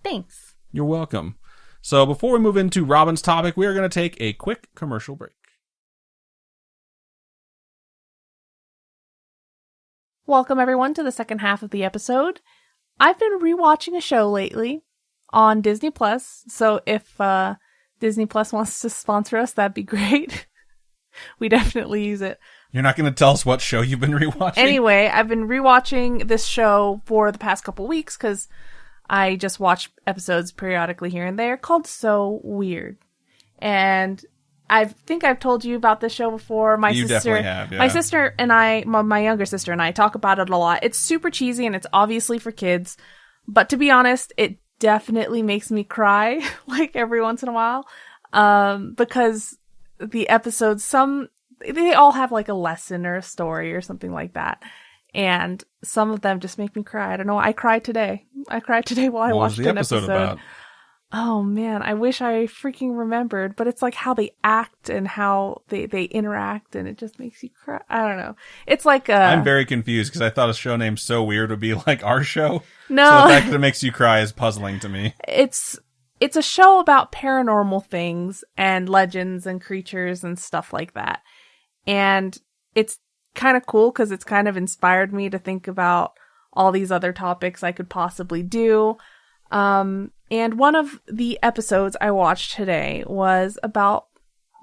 Thanks. You're welcome. So before we move into Robin's topic, we are going to take a quick commercial break. Welcome, everyone, to the second half of the episode. I've been rewatching a show lately on Disney+, so if Disney Plus wants to sponsor us, that'd be great. We definitely use it. You're not going to tell us what show you've been rewatching? Anyway, I've been rewatching this show for the past couple weeks because I just watch episodes periodically here and there, called So Weird. And I think I've told you about this show before. You definitely have, yeah. My sister and I, my younger sister and I, talk about it a lot. It's super cheesy and it's obviously for kids. But to be honest, it definitely makes me cry, like, every once in a while. Because the episodes, they all have, like, a lesson or a story or something like that. And some of them just make me cry. I don't know. I cried today while I watched an episode. What was the episode about? Oh, man. I wish I freaking remembered. But it's like how they act and how they interact, and it just makes you cry. I don't know. It's like I'm very confused because I thought a show named So Weird would be like our show. No. So the fact that it makes you cry is puzzling to me. It's a show about paranormal things and legends and creatures and stuff like that. And it's kind of cool because it's kind of inspired me to think about all these other topics I could possibly do. And one of the episodes I watched today was about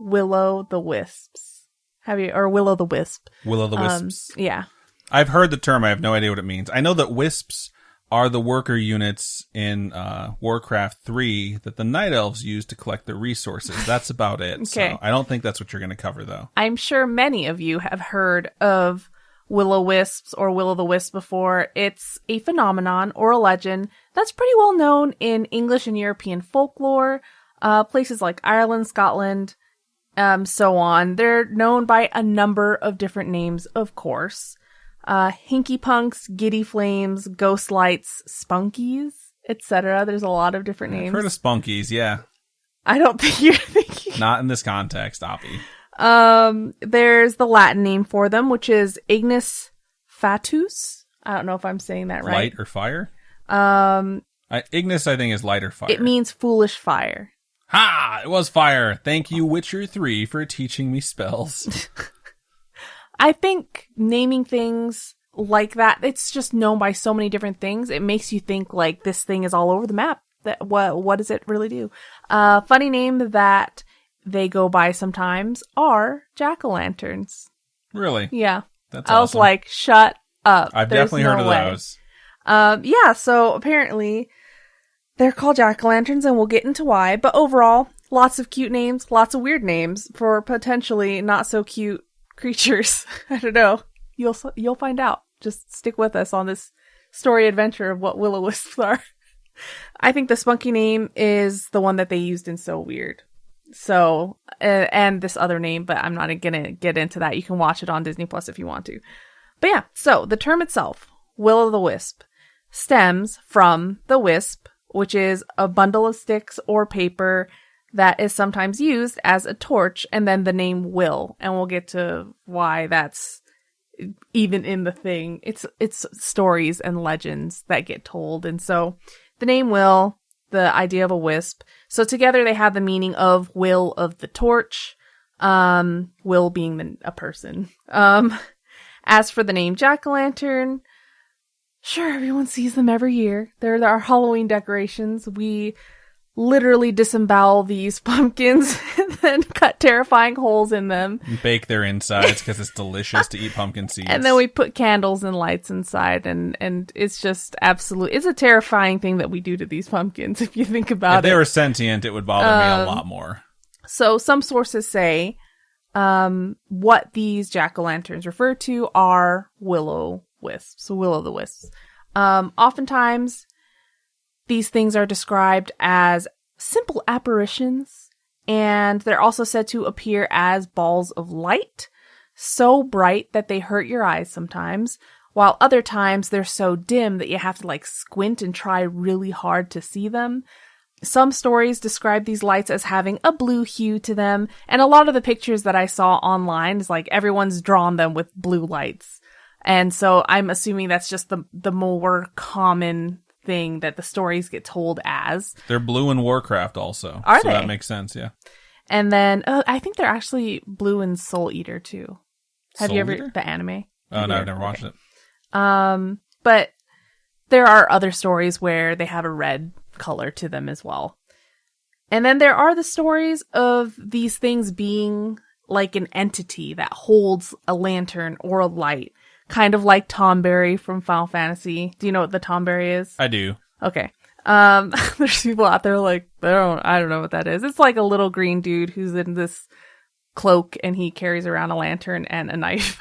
Willow the Wisps. Willow the Wisp. Willow the Wisps. Yeah. I've heard the term. I have no idea what it means. I know that wisps are the worker units in Warcraft 3 that the Night Elves use to collect their resources. That's about it. Okay. So I don't think that's what you're going to cover, though. I'm sure many of you have heard of Willow Wisps or Willow the Wisp before. It's a phenomenon or a legend that's pretty well known in English and European folklore, places like Ireland, Scotland, so on. They're known by a number of different names, of course. Hinky Punks, Giddy Flames, Ghost Lights, Spunkies, etc. There's a lot of different names. I've heard of Spunkies, yeah. I don't think you're thinking. Not in this context, Oppie. There's the Latin name for them, which is Ignis Fatuus. I don't know if I'm saying that right. Light or fire? Ignis, I think, is light or fire. It means foolish fire. Ha! It was fire. Thank you, Witcher 3, for teaching me spells. I think naming things like that, it's just known by so many different things. It makes you think, like, this thing is all over the map. What does it really do? Funny name that they go by sometimes are jack-o'-lanterns. Really? Yeah. That's awesome. I was like, shut up. I've definitely heard of those. Yeah, so apparently they're called jack-o'-lanterns, and we'll get into why. But overall, lots of cute names, lots of weird names for potentially not so cute creatures. I don't know. You'll find out. Just stick with us on this story adventure of what Willow Wisps are. I think the spunky name is the one that they used in So Weird. So, and this other name, but I'm not going to get into that. You can watch it on Disney Plus if you want to. But yeah, so the term itself, Will-o'-the-Wisp, stems from the wisp, which is a bundle of sticks or paper that is sometimes used as a torch, and then the name Will. And we'll get to why that's even in the thing. It's stories and legends that get told. And so the name Will, the idea of a wisp. So together they have the meaning of will of the torch, will being a person. As for the name jack-o'-lantern, sure, everyone sees them every year. They're our Halloween decorations. We literally disembowel these pumpkins and then cut terrifying holes in them. Bake their insides because it's delicious to eat pumpkin seeds. And then we put candles and lights inside, and it's just it's a terrifying thing that we do to these pumpkins if you think about it. If they were sentient, it would bother me a lot more. So some sources say what these jack-o'-lanterns refer to are willow wisps, so will-o'-the-wisps. Oftentimes, these things are described as simple apparitions, and they're also said to appear as balls of light, so bright that they hurt your eyes sometimes, while other times they're so dim that you have to squint and try really hard to see them. Some stories describe these lights as having a blue hue to them, and a lot of the pictures that I saw online is everyone's drawn them with blue lights. And so I'm assuming that's just the more common thing that the stories get told as. They're blue in Warcraft also. Are they? That makes sense, yeah. And then, I think they're actually blue in Soul Eater too. Have you ever, the anime? Oh, no, I've never watched it. But there are other stories where they have a red color to them as well. And then there are the stories of these things being like an entity that holds a lantern or a light, kind of like Tomberry from Final Fantasy. Do you know what the Tomberry is? I do. Okay. There's people out there I don't know what that is. It's like a little green dude who's in this cloak and he carries around a lantern and a knife.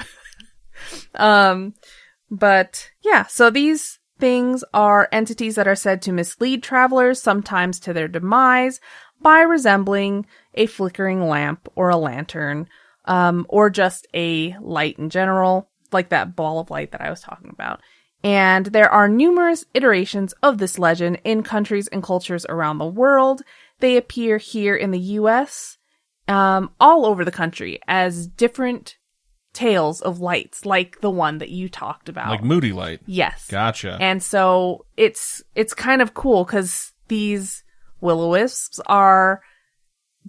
But yeah, so these things are entities that are said to mislead travelers, sometimes to their demise, by resembling a flickering lamp or a lantern, or just a light in general, like that ball of light that I was talking about. And there are numerous iterations of this legend in countries and cultures around the world. They appear here in the US, all over the country as different tales of lights, like the one that you talked about. Like Moody Light. Yes. Gotcha. And so it's kind of cool because these will-o'-wisps are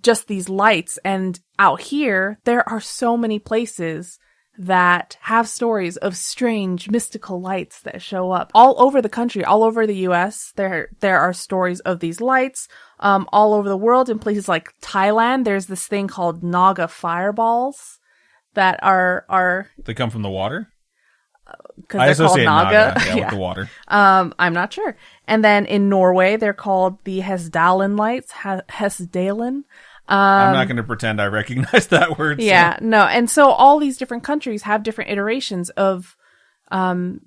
just these lights. And out here, there are so many places that have stories of strange mystical lights that show up all over the country, all over the US. There are stories of these lights, all over the world. In places like Thailand, there's this thing called Naga fireballs that are they come from the water? Because they're called Naga. Yeah, with the water. I'm not sure. And then in Norway, they're called the Hesdalen lights. Hesdalen. I'm not going to pretend I recognize that word. Yeah, no. And so all these different countries have different iterations of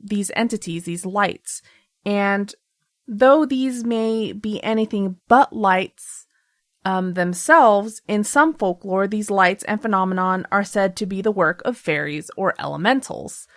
these entities, these lights. And though these may be anything but lights themselves, in some folklore, these lights and phenomenon are said to be the work of fairies or elementals.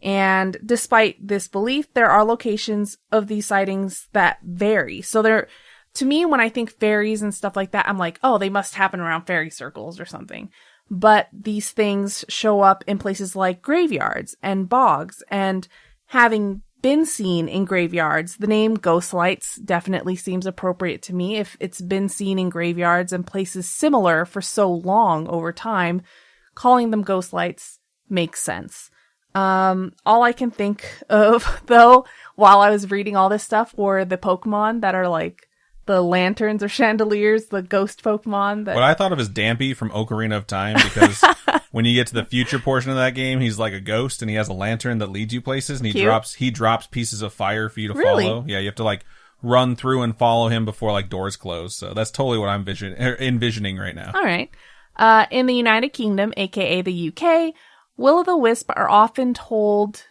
And despite this belief, there are locations of these sightings that vary. So to me, when I think fairies and stuff like that, I'm like, oh, they must happen around fairy circles or something. But these things show up in places like graveyards and bogs. And having been seen in graveyards, the name ghost lights definitely seems appropriate to me. If it's been seen in graveyards and places similar for so long over time, calling them ghost lights makes sense. All I can think of, though, while I was reading all this stuff were the Pokemon that are like the lanterns or chandeliers, the ghost Pokemon. What I thought of as Dampy from Ocarina of Time, because when you get to the future portion of that game, he's like a ghost and he has a lantern that leads you places, and he drops pieces of fire for you to follow. Yeah, you have to run through and follow him before doors close. So that's totally what I'm envisioning right now. All right. In the United Kingdom, aka the UK, Will-o'-the-Wisp are often told,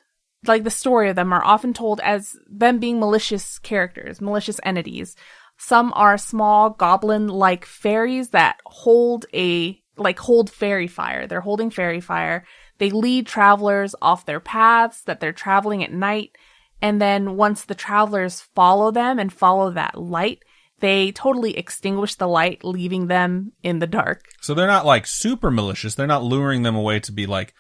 the story of them are often told as them being malicious characters, malicious entities. Some are small goblin-like fairies that hold fairy fire. They're holding fairy fire. They lead travelers off their paths that they're traveling at night. And then once the travelers follow them and follow that light, they totally extinguish the light, leaving them in the dark. So they're not like super malicious. They're not luring them away to be like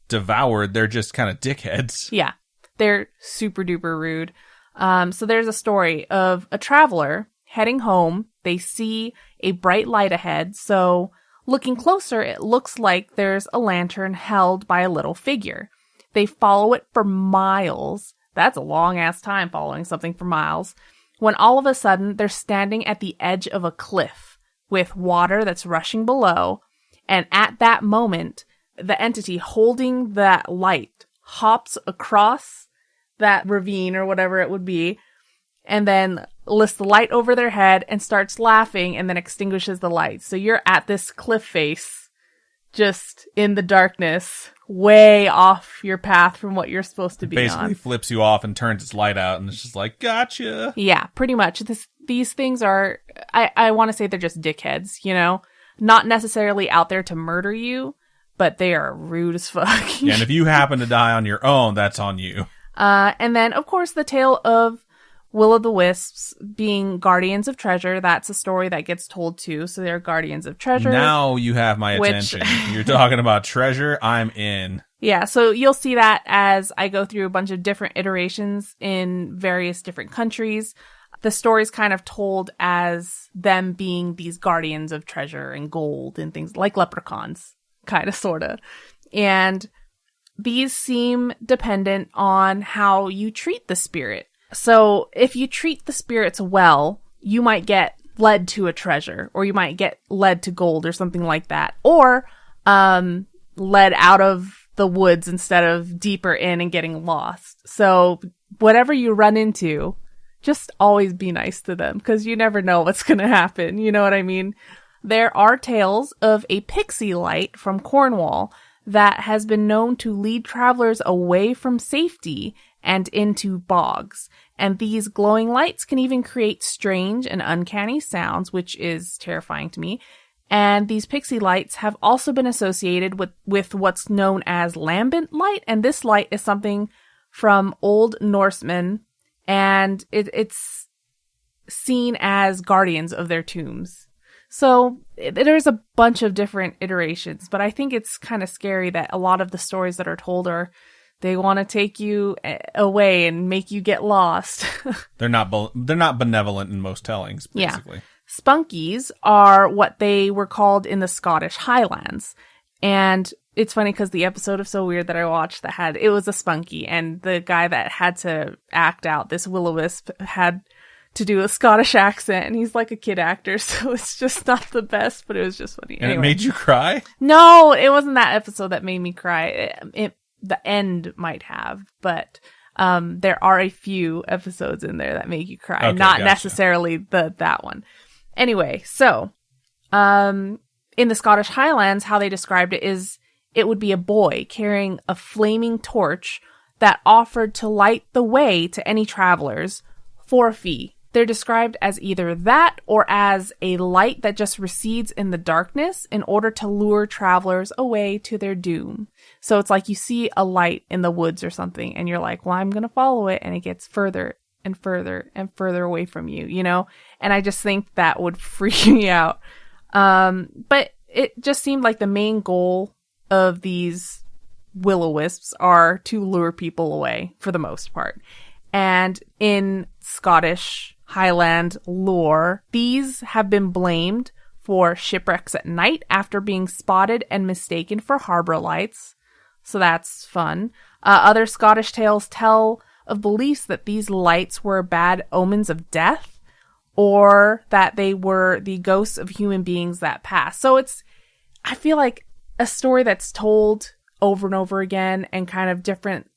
devoured. They're just kind of dickheads. Yeah. They're super duper rude. So there's a story of a traveler heading home. They see a bright light ahead. So looking closer, it looks like there's a lantern held by a little figure. They follow it for miles. That's a long ass time following something for miles. When all of a sudden they're standing at the edge of a cliff with water that's rushing below. And at that moment, the entity holding that light hops across that ravine or whatever it would be, and then lifts the light over their head and starts laughing and then extinguishes the light. So you're at this cliff face, just in the darkness, way off your path from what you're supposed to be Basically on. flips you off and turns its light out, and it's just like, gotcha. Yeah, pretty much. These things are, I want to say they're just dickheads, you know? Not necessarily out there to murder you, but they are rude as fuck. Yeah, and if you happen to die on your own, that's on you. And then, of course, the tale of Willow the Wisps being guardians of treasure. That's a story that gets told too. So they're guardians of treasure. Now you have my attention. You're talking about treasure. I'm in. Yeah. So you'll see that as I go through a bunch of different iterations in various different countries. The story's kind of told as them being these guardians of treasure and gold and things like leprechauns, kind of, sort of. And these seem dependent on how you treat the spirit. So if you treat the spirits well, you might get led to a treasure, or you might get led to gold or something like that, or led out of the woods instead of deeper in and getting lost. So whatever you run into, just always be nice to them, because you never know what's going to happen. You know what I mean? There are tales of a Pixie Light from Cornwall that has been known to lead travelers away from safety and into bogs. And these glowing lights can even create strange and uncanny sounds, which is terrifying to me. And these Pixie Lights have also been associated with what's known as lambent light. And this light is something from Old Norsemen, and it's seen as guardians of their tombs. So there's a bunch of different iterations, but I think it's kind of scary that a lot of the stories that are told they want to take you away and make you get lost. They're not benevolent in most tellings, basically. Yeah. Spunkies are what they were called in the Scottish Highlands. And it's funny because the episode of So Weird that I watched it was a spunky, and the guy that had to act out this Willow Wisp had to do a Scottish accent, and he's like a kid actor, so it's just not the best, but it was just funny. And It made you cry? No, it wasn't that episode that made me cry. The end might have, but there are a few episodes in there that make you cry, okay, not gotcha. necessarily that one. Anyway, so in the Scottish Highlands, how they described it is it would be a boy carrying a flaming torch that offered to light the way to any travelers for a fee. They're described as either that or as a light that just recedes in the darkness in order to lure travelers away to their doom. So it's like you see a light in the woods or something, and you're like, well, I'm going to follow it, and it gets further and further and further away from you, you know? And I just think that would freak me out. But it just seemed like the main goal of these Willow Wisps are to lure people away for the most part. And in Scottish Highland lore, these have been blamed for shipwrecks at night after being spotted and mistaken for harbor lights. So that's fun. Other Scottish tales tell of beliefs that these lights were bad omens of death, or that they were the ghosts of human beings that passed. So I feel like a story that's told over and over again, and kind of different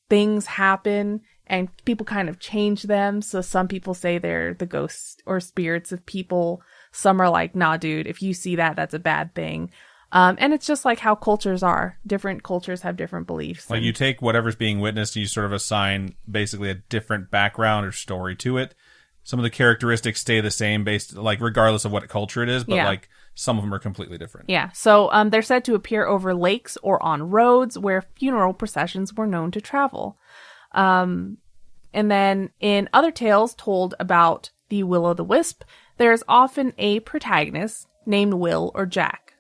things happen and people kind of change them. So some people say they're the ghosts or spirits of people. Some are like, nah, dude, if you see that, that's a bad thing. And it's just like how cultures are. Different cultures have different beliefs. Like you take whatever's being witnessed and you sort of assign basically a different background or story to it. some of the characteristics stay the same based, like, regardless of what culture it is, but like some of them are completely different. Yeah. So they're said to appear over lakes or on roads where funeral processions were known to travel. And then in other tales told about the Willow the Wisp, there is often a protagonist named Will or Jack.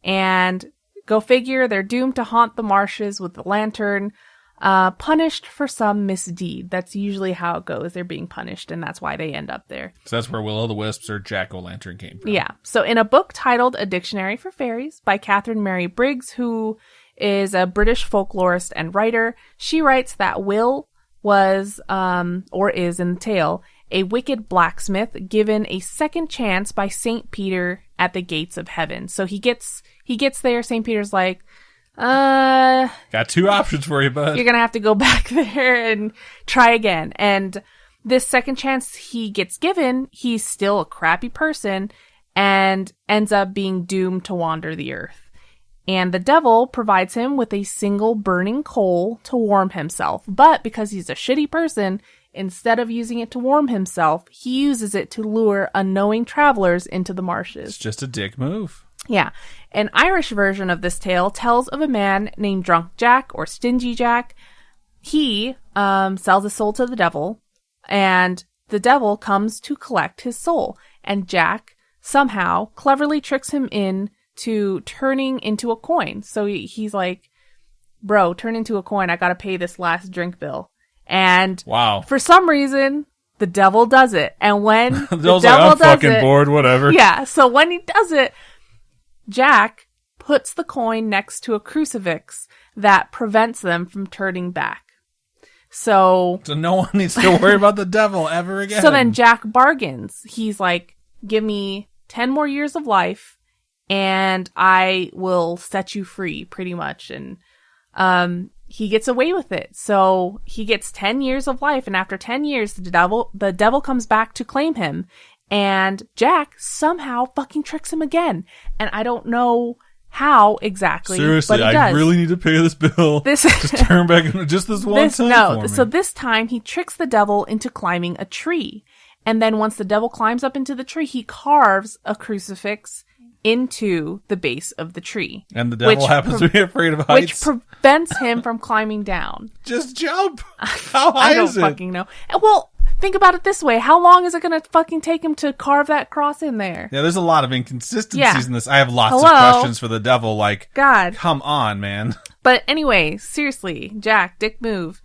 And go figure, they're doomed to haunt the marshes with the lantern, punished for some misdeed. That's usually how it goes. They're being punished, and that's why they end up there. So that's where Willow the Wisps or Jack-o'-lantern came from. Yeah. So in a book titled A Dictionary for Fairies by Catherine Mary Briggs, who is a British folklorist and writer, she writes that Will was, or is in the tale, a wicked blacksmith given a second chance by St. Peter at the gates of heaven. So he gets there, St. Peter's like, got two options for you, bud. You're gonna have to go back there and try again. And this second chance he gets given, he's still a crappy person and ends up being doomed to wander the earth. And the devil provides him with a single burning coal to warm himself. But because he's a shitty person, instead of using it to warm himself, he uses it to lure unknowing travelers into the marshes. It's just a dick move. Yeah. An Irish version of this tale tells of a man named Drunk Jack or Stingy Jack. He sells his soul to the devil, and the devil comes to collect his soul. And Jack somehow cleverly tricks him in to turning into a coin. So he's like, bro, turn into a coin. I gotta pay this last drink bill. And wow, for some reason, the devil does it. And when the devil like, I'm does fucking it, bored, whatever. Yeah, so when he does it, Jack puts the coin next to a crucifix that prevents them from turning back. So no one needs to worry about the devil ever again. So then Jack bargains. He's like, give me 10 more years of life and I will set you free, pretty much. And he gets away with it. So he gets 10 years of life, and after 10 years, the devil comes back to claim him, and Jack somehow fucking tricks him again. And I don't know how exactly. Seriously, but he does. I really need to pay this bill. Just turn back just this one time for me. So this time he tricks the devil into climbing a tree. And then once the devil climbs up into the tree, he carves a crucifix into the base of the tree. And the devil happens to be afraid of heights. Which prevents him from climbing down. Just jump! How high is it? I don't fucking know. Well, think about it this way. How long is it going to fucking take him to carve that cross in there? Yeah, there's a lot of inconsistencies in this. I have lots of questions for the devil, like, God, come on, man. But anyway, seriously, Jack, dick move.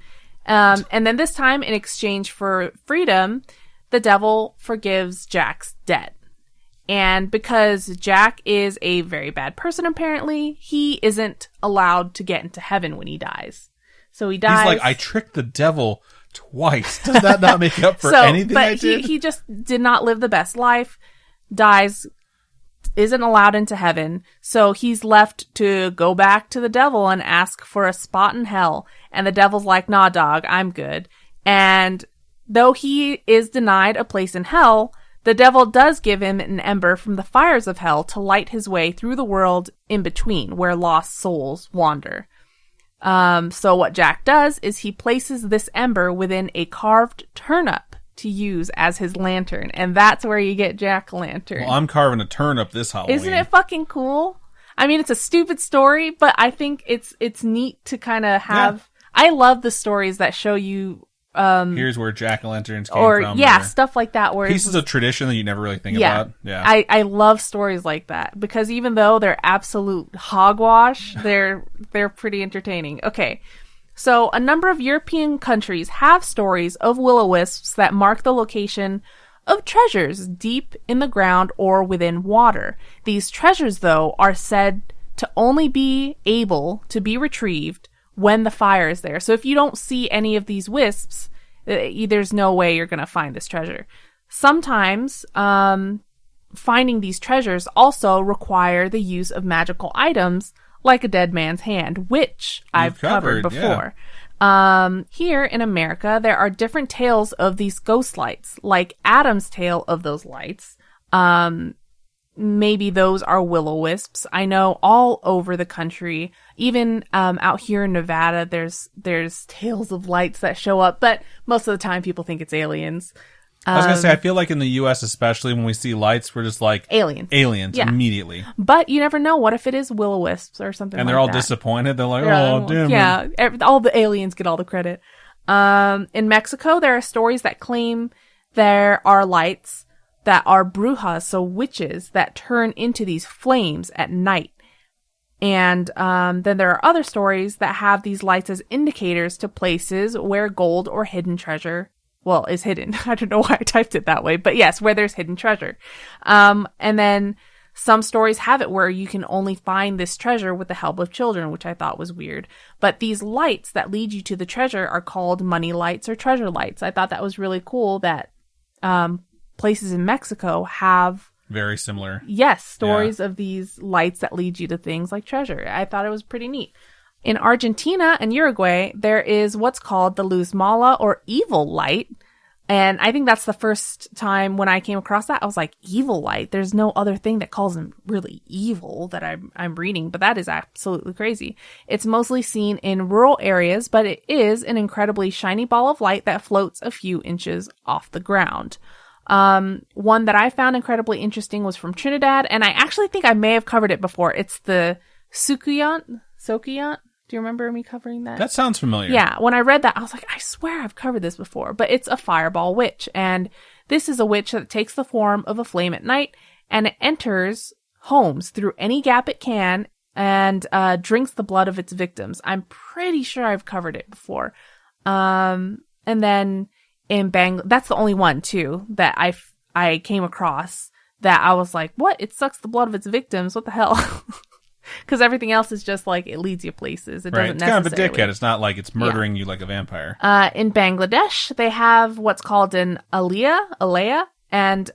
And then this time, in exchange for freedom, the devil forgives Jack's debt. And because Jack is a very bad person, apparently, he isn't allowed to get into heaven when he dies. So he dies. He's like, I tricked the devil twice. Does that not make up for anything I did? He just did not live the best life, dies, isn't allowed into heaven. So he's left to go back to the devil and ask for a spot in hell. And the devil's like, nah, dog, I'm good. And though he is denied a place in hell, the devil does give him an ember from the fires of hell to light his way through the world in between, where lost souls wander. So what Jack does is he places this ember within a carved turnip to use as his lantern, and that's where you get Jack-o'-lantern. Well, I'm carving a turnip this Halloween. Isn't it fucking cool? I mean, it's a stupid story, but I think it's neat to kind of have... Yeah. I love the stories that show you... here's where jack-o'-lanterns came from. Yeah, stuff like that. Where pieces of tradition that you never really think about. Yeah, I love stories like that, because even though they're absolute hogwash, they're pretty entertaining. Okay, so a number of European countries have stories of Willow Wisps that mark the location of treasures deep in the ground or within water. These treasures, though, are said to only be able to be retrieved when the fire is there. So if you don't see any of these wisps, there's no way you're going to find this treasure. Sometimes finding these treasures also require the use of magical items like a dead man's hand, which I've covered before. Yeah. Here in America, there are different tales of these ghost lights, like Adam's tale of those lights. Maybe those are willow wisps. I know all over the country, even out here in Nevada, there's tales of lights that show up, but most of the time people think it's aliens. I was going to say, I feel like in the U.S. especially, when we see lights, we're just like... Aliens. Yeah. Immediately. But you never know. What if it is Willow Wisps or something like that? And they're all disappointed. They're like, oh, damn. Yeah, all the aliens get all the credit. In Mexico, there are stories that claim there are lights that are brujas, so witches, that turn into these flames at night. And then there are other stories that have these lights as indicators to places where gold or hidden treasure, well, is hidden. I don't know why I typed it that way, but yes, where there's hidden treasure. And then some stories have it where you can only find this treasure with the help of children, which I thought was weird. But these lights that lead you to the treasure are called money lights or treasure lights. I thought that was really cool that places in Mexico have... Very similar. Yes, stories of these lights that lead you to things like treasure. I thought it was pretty neat. In Argentina and Uruguay, there is what's called the Luz Mala or evil light. And I think that's the first time when I came across that, I was like, evil light? There's no other thing that calls them really evil that I'm reading, but that is absolutely crazy. It's mostly seen in rural areas, but it is an incredibly shiny ball of light that floats a few inches off the ground. One that I found incredibly interesting was from Trinidad, and I actually think I may have covered it before. It's the Sukuyant. Do you remember me covering that? That sounds familiar. Yeah. When I read that, I was like, I swear I've covered this before, but it's a fireball witch. And this is a witch that takes the form of a flame at night, and it enters homes through any gap it can and drinks the blood of its victims. I'm pretty sure I've covered it before. And then in that's the only one too that I came across that I was like, what? It sucks the blood of its victims. What the hell? Because everything else is just like, it leads you places. It doesn't necessarily. It's kind of a dickhead. It's not like it's murdering you like a vampire. In Bangladesh, they have what's called an alaya, and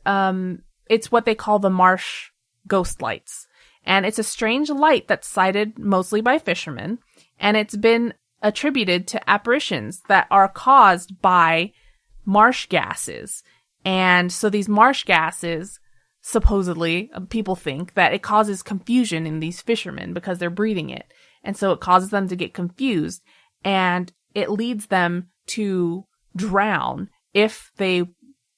it's what they call the Marsh ghost lights. And it's a strange light that's sighted mostly by fishermen, and it's been attributed to apparitions that are caused by marsh gases. And so these marsh gases, supposedly, people think that it causes confusion in these fishermen because they're breathing it. And so it causes them to get confused, and it leads them to drown if they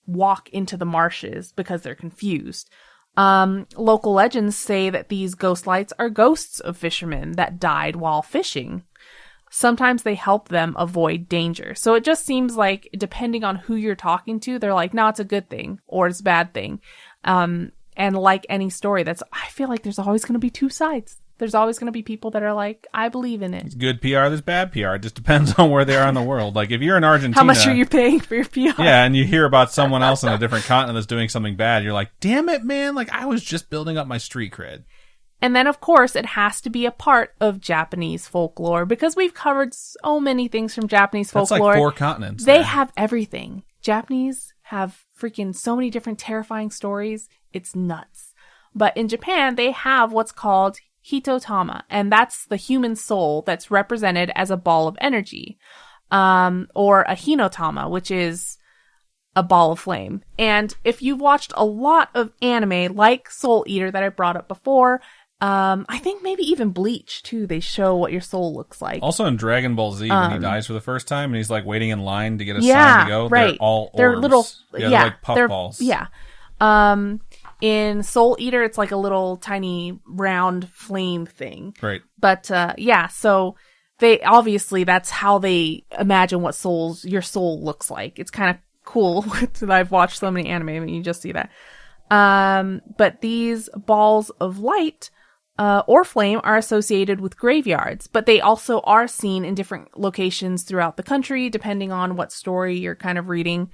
walk into the marshes because they're confused. Local legends say that these ghost lights are ghosts of fishermen that died while fishing. Sometimes they help them avoid danger. So it just seems like, depending on who you're talking to, they're like, no, it's a good thing or it's a bad thing. And like any story, I feel like there's always going to be two sides. There's always going to be people that are like, I believe in it. It's good PR, there's bad PR. It just depends on where they are in the world. Like, if you're in Argentina... How much are you paying for your PR? Yeah, and you hear about someone else on a different continent that's doing something bad, you're like, damn it, man, like, I was just building up my street cred. And then, of course, it has to be a part of Japanese folklore, because we've covered so many things from Japanese folklore. That's like 4 continents. They have everything. Japanese have freaking so many different terrifying stories. It's nuts. But in Japan, they have what's called Hitotama, and that's the human soul that's represented as a ball of energy, or a Hinotama, which is a ball of flame. And if you've watched a lot of anime like Soul Eater that I brought up before, I think maybe even Bleach too, they show what your soul looks like. Also in Dragon Ball Z, when he dies for the first time and he's like waiting in line to get a sign to go, right. They're all orbs. They're little, they're like puff balls. Yeah. In Soul Eater, it's like a little tiny round flame thing. Right. But so they obviously, that's how they imagine what your soul looks like. It's kind of cool. I've watched so many anime and you just see that. But these balls of light or flame are associated with graveyards, but they also are seen in different locations throughout the country, depending on what story you're kind of reading.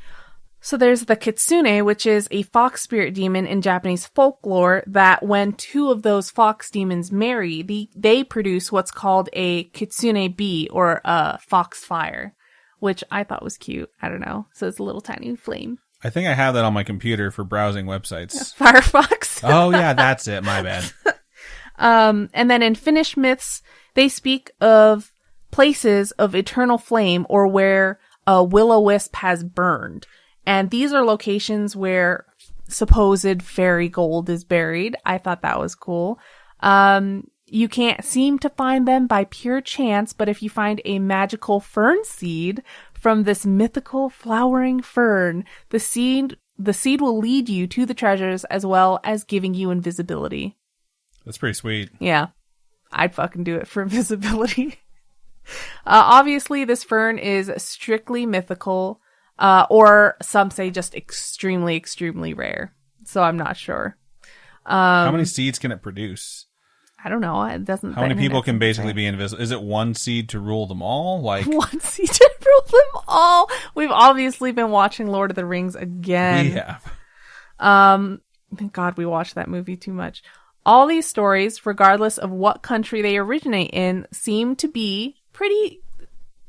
So there's the kitsune, which is a fox spirit demon in Japanese folklore, that when 2 of those fox demons marry, they produce what's called a kitsune bee, or a fox fire, which I thought was cute. I don't know. So it's a little tiny flame. I think I have that on my computer for browsing websites. Firefox? Oh yeah, that's it. My bad. And then in Finnish myths, they speak of places of eternal flame, or where a willow wisp has burned. And these are locations where supposed fairy gold is buried. I thought that was cool. You can't seem to find them by pure chance, but if you find a magical fern seed from this mythical flowering fern. The seed will lead you to the treasures as well as giving you invisibility. That's pretty sweet. Yeah. I'd fucking do it for invisibility. Obviously, this fern is strictly mythical, or some say just extremely, extremely rare. So I'm not sure. How many seeds can it produce? I don't know. It doesn't. How many people can basically be invisible? Is it one seed to rule them all? Like one seed to rule them all? We've obviously been watching Lord of the Rings again. We have. Thank God we watched that movie too much. All these stories, regardless of what country they originate in, seem to be pretty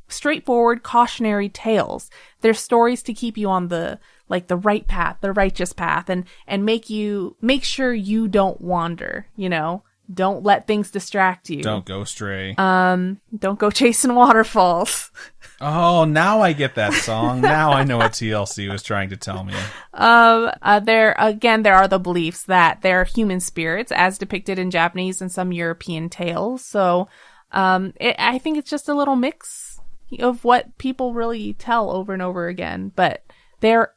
straightforward cautionary tales. They're stories to keep you on the right path, the righteous path, and make sure you don't wander, you know? Don't let things distract you. Don't go stray. Don't go chasing waterfalls. Oh, now I get that song. Now I know what TLC was trying to tell me. There are the beliefs that they're human spirits as depicted in Japanese and some European tales. So, I think it's just a little mix of what people really tell over and over again. But the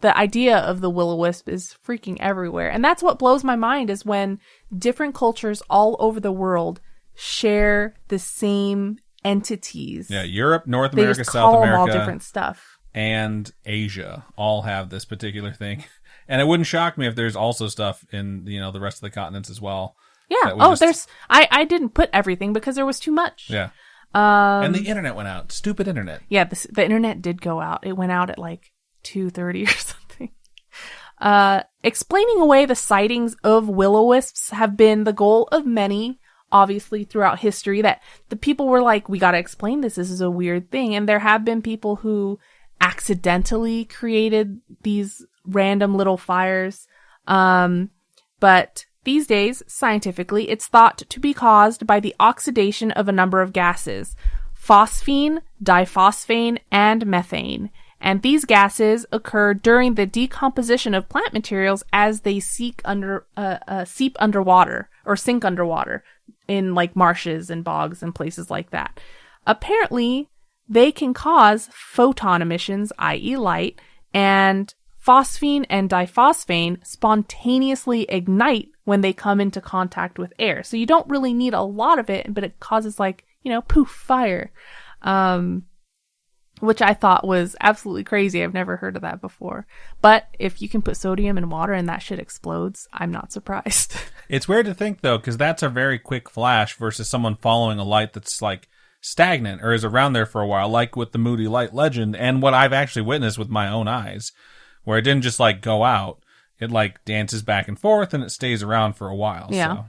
idea of the Willow Wisp is freaking everywhere. And that's what blows my mind is when different cultures all over the world share the same entities. Yeah, Europe, North America, just South call America, them all different stuff. And Asia all have this particular thing. And it wouldn't shock me if there's also stuff in, the rest of the continents as well. Yeah. I didn't put everything because there was too much. Yeah. And the internet went out. Stupid internet. Yeah, the internet did go out. It went out at like 2:30 or something. Explaining away the sightings of Willow Wisps have been the goal of many, obviously, throughout history, that the people were like, we gotta explain this. This is a weird thing. And there have been people who accidentally created these random little fires. But these days, scientifically, it's thought to be caused by the oxidation of a number of gases: phosphine, diphosphane, and methane. And these gases occur during the decomposition of plant materials as they seep underwater or sink underwater in like marshes and bogs and places like that. Apparently, they can cause photon emissions, i.e. light, and phosphine and diphosphane spontaneously ignite when they come into contact with air. So you don't really need a lot of it, but it causes poof, fire. Which I thought was absolutely crazy. I've never heard of that before. But if you can put sodium in water and that shit explodes, I'm not surprised. It's weird to think, though, because that's a very quick flash versus someone following a light that's, like, stagnant or is around there for a while, like with the Moody Light legend and what I've actually witnessed with my own eyes, where it didn't just, like, go out. It, like, dances back and forth and it stays around for a while. Yeah. So.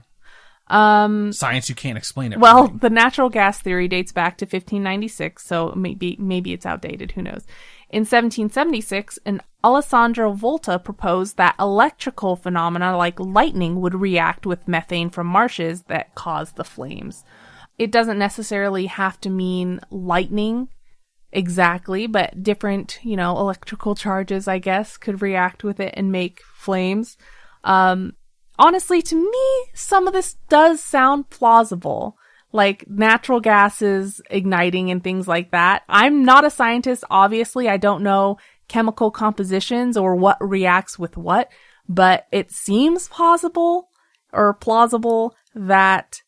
Science, you can't explain it. Well, the natural gas theory dates back to 1596, so maybe it's outdated. Who knows? In 1776, an Alessandro Volta proposed that electrical phenomena like lightning would react with methane from marshes that cause the flames. It doesn't necessarily have to mean lightning exactly, but different, electrical charges, I guess, could react with it and make flames. Honestly, to me, some of this does sound plausible, like natural gases igniting and things like that. I'm not a scientist, obviously. I don't know chemical compositions or what reacts with what, but it seems plausible that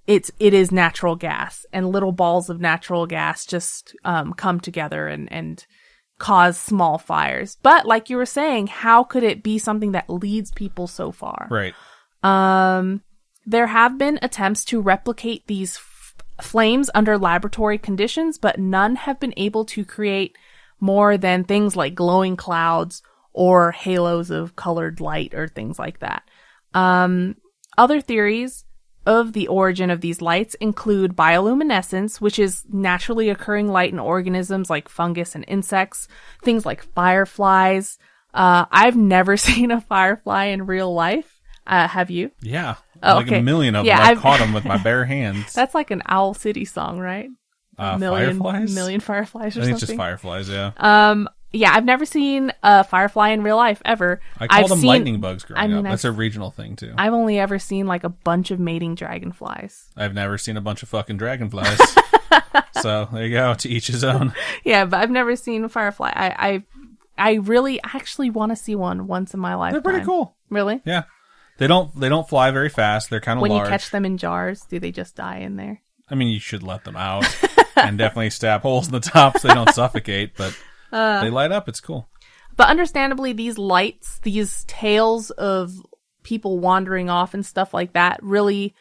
it is natural gas and little balls of natural gas just come together and cause small fires. But like you were saying, how could it be something that leads people so far? Right. There have been attempts to replicate these flames under laboratory conditions, but none have been able to create more than things like glowing clouds or halos of colored light or things like that. Other theories of the origin of these lights include bioluminescence, which is naturally occurring light in organisms like fungus and insects, things like fireflies. I've never seen a firefly in real life. Have you? Yeah. Oh, like okay. a million of them. I've caught them with my bare hands. That's like an Owl City song, right? Fireflies? Million fireflies or something. I think it's just fireflies, yeah. Yeah, I've never seen a firefly in real life, ever. I called them lightning bugs growing up. That's a regional thing, too. I've only ever seen, like, a bunch of mating dragonflies. I've never seen a bunch of fucking dragonflies. So, there you go. To each his own. Yeah, but I've never seen a firefly. I really actually want to see one once in my lifetime. They're pretty cool. Really? Yeah. They don't fly very fast. They're kind of large. When you catch them in jars, do they just die in there? I mean, you should let them out. And definitely stab holes in the top so they don't suffocate, but they light up. It's cool. But understandably, these lights, these tales of people wandering off and stuff like that really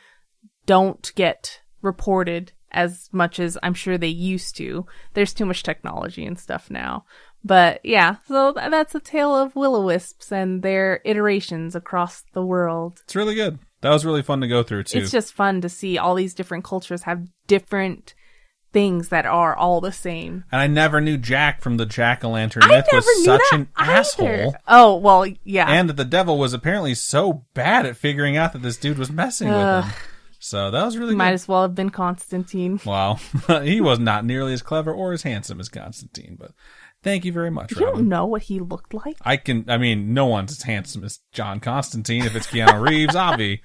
don't get reported as much as I'm sure they used to. There's too much technology and stuff now. But yeah, so that's a tale of Willow Wisps and their iterations across the world. It's really good. That was really fun to go through, too. It's just fun to see all these different cultures have different things that are all the same. And I never knew Jack from the Jack-o'-lantern myth was such an asshole. Oh, well, yeah. And that the devil was apparently so bad at figuring out that this dude was messing with him. So that was really good. Might as well have been Constantine. Wow. He was not nearly as clever or as handsome as Constantine, but thank you very much, Robin. You don't know what he looked like? I mean, no one's as handsome as John Constantine if it's Keanu Reeves, Avi.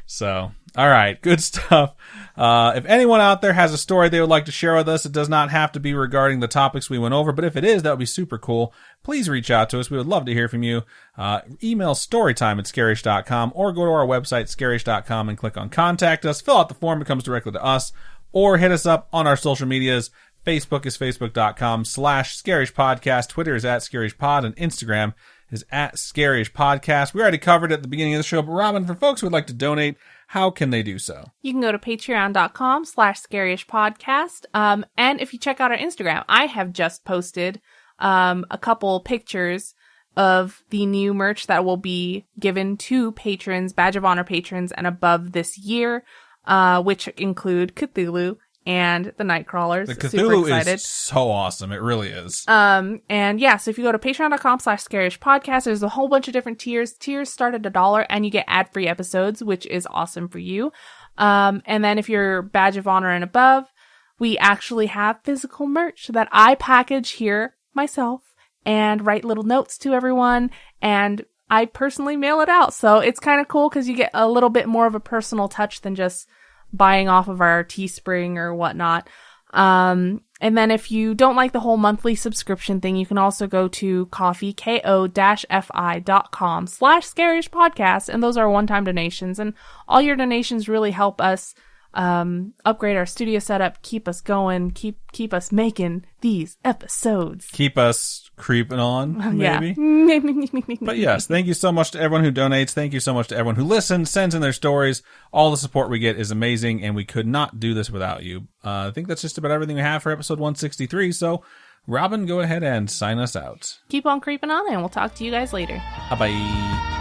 So, all right, good stuff. If anyone out there has a story they would like to share with us, it does not have to be regarding the topics we went over, but if it is, that would be super cool. Please reach out to us. We would love to hear from you. Email storytime@scaryish.com or go to our website, scaryish.com, and click on Contact Us. Fill out the form. It comes directly to us. Or hit us up on our social medias. Facebook is facebook.com/Scaryish Podcast. Twitter is @ScarishPod, and Instagram is @Scaryish Podcast. We already covered it at the beginning of the show, but Robin, for folks who would like to donate, how can they do so? You can go to patreon.com/Scaryish Podcast. And if you check out our Instagram, I have just posted a couple pictures of the new merch that will be given to patrons, Badge of Honor patrons, and above this year, which include Cthulhu and the Nightcrawlers. The Cthulhu is so awesome. It really is. And yeah, so if you go to patreon.com/Scaryish Podcast, there's a whole bunch of different tiers. Tiers start at $1 and you get ad-free episodes, which is awesome for you. And then if you're Badge of Honor and above, we actually have physical merch that I package here myself and write little notes to everyone, and I personally mail it out. So it's kind of cool because you get a little bit more of a personal touch than just buying off of our Teespring or whatnot. And then if you don't like the whole monthly subscription thing, you can also go to ko-fi.com/Scaryish Podcast, and those are one-time donations, and all your donations really help us upgrade our studio setup, keep us going, keep us making these episodes. Keep us creeping on, maybe. Yeah. But yes, thank you so much to everyone who donates. Thank you so much to everyone who listens, sends in their stories. All the support we get is amazing, and we could not do this without you. I think that's just about everything we have for episode 163. So, Robin, go ahead and sign us out. Keep on creeping on, and we'll talk to you guys later. Bye-bye.